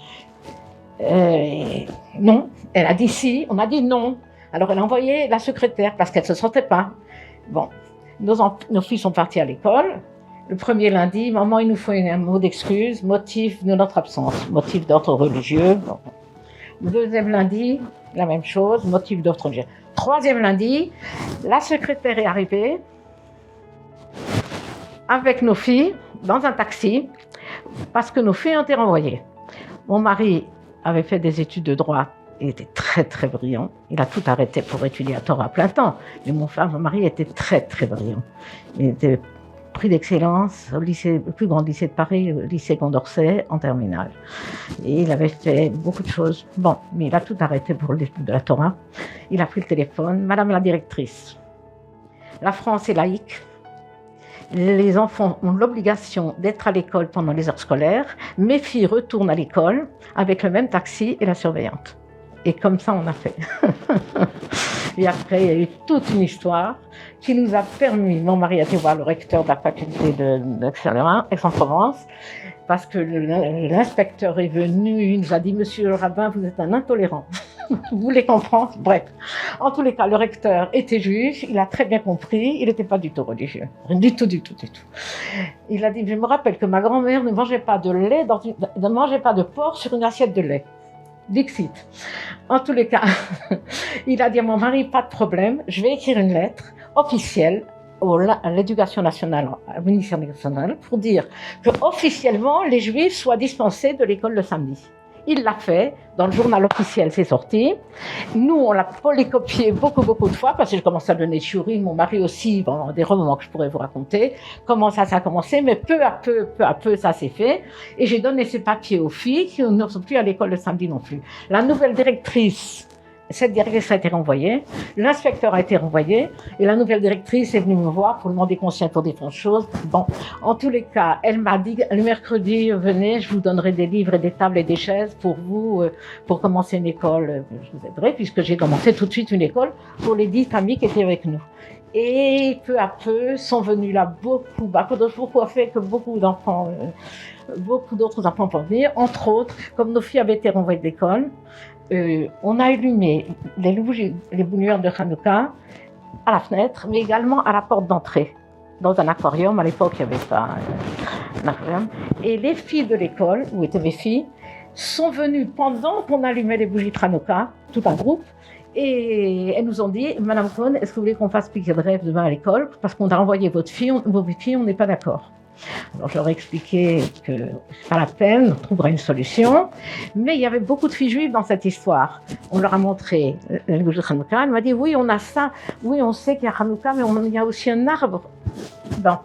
Non, elle a dit si, on a dit non. Alors elle a envoyé la secrétaire parce qu'elle ne se sentait pas. Bon, nos filles sont parties à l'école. Le premier lundi, maman, il nous faut un mot d'excuse, motif de notre absence, motif d'ordre religieux. Bon. Le deuxième lundi, la même chose, motif d'ordre religieux. Troisième lundi, la secrétaire est arrivée avec nos filles dans un taxi parce que nos filles ont été renvoyées. Mon mari avait fait des études de droit, il était très très brillant, il a tout arrêté pour étudier à Torah à plein temps, mais mon mari était très très brillant. Il était prix d'excellence au lycée, le plus grand lycée de Paris, le lycée Condorcet, en terminale. Et il avait fait beaucoup de choses. Bon, mais il a tout arrêté pour l'étude de la Torah. Il a pris le téléphone. Madame la directrice, la France est laïque. Les enfants ont l'obligation d'être à l'école pendant les heures scolaires. Mes filles retournent à l'école avec le même taxi et la surveillante. Et comme ça, on a fait. Et après, il y a eu toute une histoire qui nous a permis, mon mari a été voir le recteur de la faculté d'Aix-en-Provence, parce que l'inspecteur est venu, il nous a dit, monsieur le rabbin, vous êtes un intolérant. Vous voulez comprendre? Bref. En tous les cas, le recteur était juif, il a très bien compris, il n'était pas du tout religieux. Du tout. Il a dit, je me rappelle que ma grand-mère ne mangeait pas de lait, ne mangeait pas de porc sur une assiette de lait. Dixit. En tous les cas, il a dit à mon mari, pas de problème, je vais écrire une lettre officielle à l'éducation nationale, au ministère national, pour dire que officiellement les Juifs soient dispensés de l'école le samedi. Il l'a fait, dans le journal officiel, c'est sorti. Nous, on l'a polycopié beaucoup de fois, parce que je commençais à donner shiurim, mon mari aussi, bon, des romans que je pourrais vous raconter, comment ça a commencé, mais peu à peu, ça s'est fait. Et j'ai donné ces papiers aux filles qui ne sont plus à l'école le samedi non plus. La nouvelle directrice, cette directrice a été renvoyée, l'inspecteur a été renvoyé, et la nouvelle directrice est venue me voir pour demander conseil pour différentes choses. Bon, en tous les cas, elle m'a dit, le mercredi, venez, je vous donnerai des livres et des tables et des chaises pour vous, pour commencer une école. Je vous aiderai, puisque j'ai commencé tout de suite une école pour les 10 familles qui étaient avec nous. Et peu à peu, sont venus là beaucoup a fait que beaucoup d'enfants, beaucoup d'autres enfants peuvent venir, entre autres, comme nos filles avaient été renvoyées d'école, on a allumé les bougies de Hanouka à la fenêtre, mais également à la porte d'entrée, dans un aquarium. À l'époque, il n'y avait pas un aquarium. Et les filles de l'école, où étaient mes filles, sont venues pendant qu'on allumait les bougies de Hanouka, tout un groupe, et elles nous ont dit, Madame Cohn, est-ce que vous voulez qu'on fasse piquer de rêve demain à l'école? Parce qu'on a renvoyé vos filles, on n'est pas d'accord. Alors je leur ai expliqué que c'est pas la peine, on trouvera une solution. Mais il y avait beaucoup de filles juives dans cette histoire. On leur a montré le bougie de Hanouka. Elle m'a dit oui, on a ça, oui, on sait qu'il y a Hanouka, mais il y a aussi un arbre. Bon.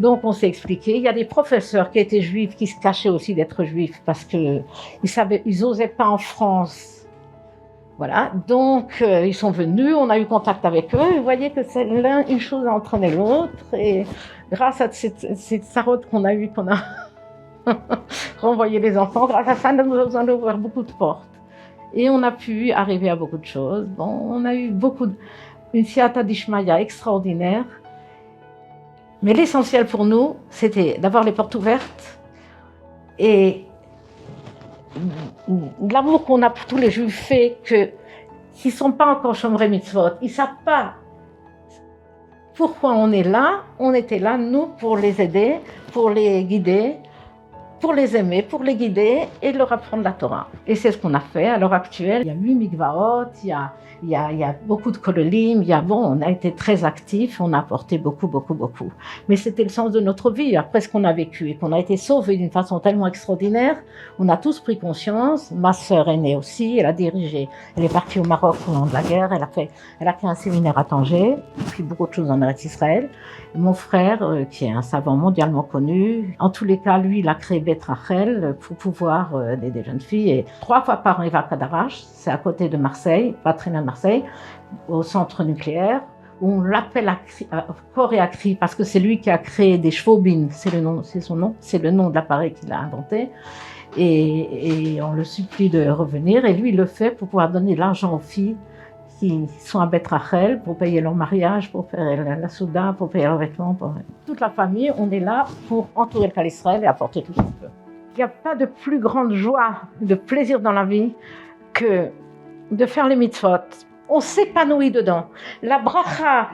Donc on s'est expliqué. Il y a des professeurs qui étaient juifs qui se cachaient aussi d'être juifs parce que ils osaient pas en France. Voilà, donc ils sont venus, on a eu contact avec eux, et vous voyez que c'est une chose a entraîné l'autre, et grâce à cette sarote qu'on a renvoyé les enfants, grâce à ça, nous avons ouvert beaucoup de portes. Et on a pu arriver à beaucoup de choses. Bon, on a eu une siata d'Ishmaïa extraordinaire, mais l'essentiel pour nous, c'était d'avoir les portes ouvertes, et l'amour qu'on a pour tous les juifs fait qu'ils ne sont pas encore Shomrei Mitzvot, ils ne savent pas pourquoi on est là. On était là, nous, pour les aider, pour les guider, pour les aimer, pour les guider et leur apprendre la Torah. Et c'est ce qu'on a fait à l'heure actuelle. Il y a 8 mikvaot, il y a beaucoup de kololim, on a été très actifs, on a apporté beaucoup. Mais c'était le sens de notre vie. Après ce qu'on a vécu et qu'on a été sauvés d'une façon tellement extraordinaire, on a tous pris conscience. Ma sœur aînée aussi, elle a dirigé. Elle est partie au Maroc au long de la guerre, elle a fait un séminaire à Tanger, puis beaucoup de choses en Eretz Israël. Mon frère, qui est un savant mondialement connu, en tous les cas, lui, il a créé Bet Rachel pour pouvoir aider des jeunes filles. Et 3 fois par an, il va à Cadarache, c'est à côté de Marseille, pas très loin de Marseille, au centre nucléaire, où on l'appelle à corps et à cri, parce que c'est lui qui a créé des Schwabin, c'est son nom, c'est le nom de l'appareil qu'il a inventé. Et on le supplie de revenir, et lui, il le fait pour pouvoir donner de l'argent aux filles qui sont à Beth Rachel pour payer leur mariage, pour faire la souda, pour payer leurs vêtements. Toute la famille, on est là pour entourer le Klal Israël et apporter tout ce qu'on peut. Il n'y a pas de plus grande joie, de plaisir dans la vie que de faire les mitzvot. On s'épanouit dedans. La bracha,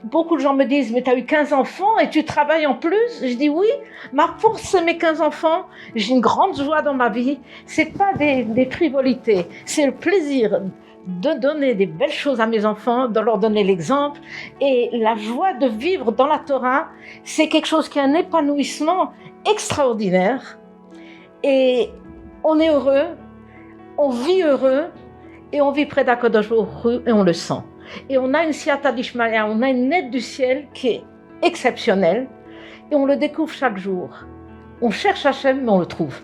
beaucoup de gens me disent « mais tu as eu 15 enfants et tu travailles en plus ?» Je dis « oui, ma force c'est mes 15 enfants, j'ai une grande joie dans ma vie. Ce n'est pas des frivolités, c'est le plaisir de donner des belles choses à mes enfants, de leur donner l'exemple. Et la joie de vivre dans la Torah, c'est quelque chose qui est un épanouissement extraordinaire. Et on est heureux, on vit heureux, et on vit près d'Akadosh Baruch Hu et on le sent. Et on a une siyata d'Ishmaël, on a une aide du ciel qui est exceptionnelle, et on le découvre chaque jour. On cherche Hachem, mais on le trouve.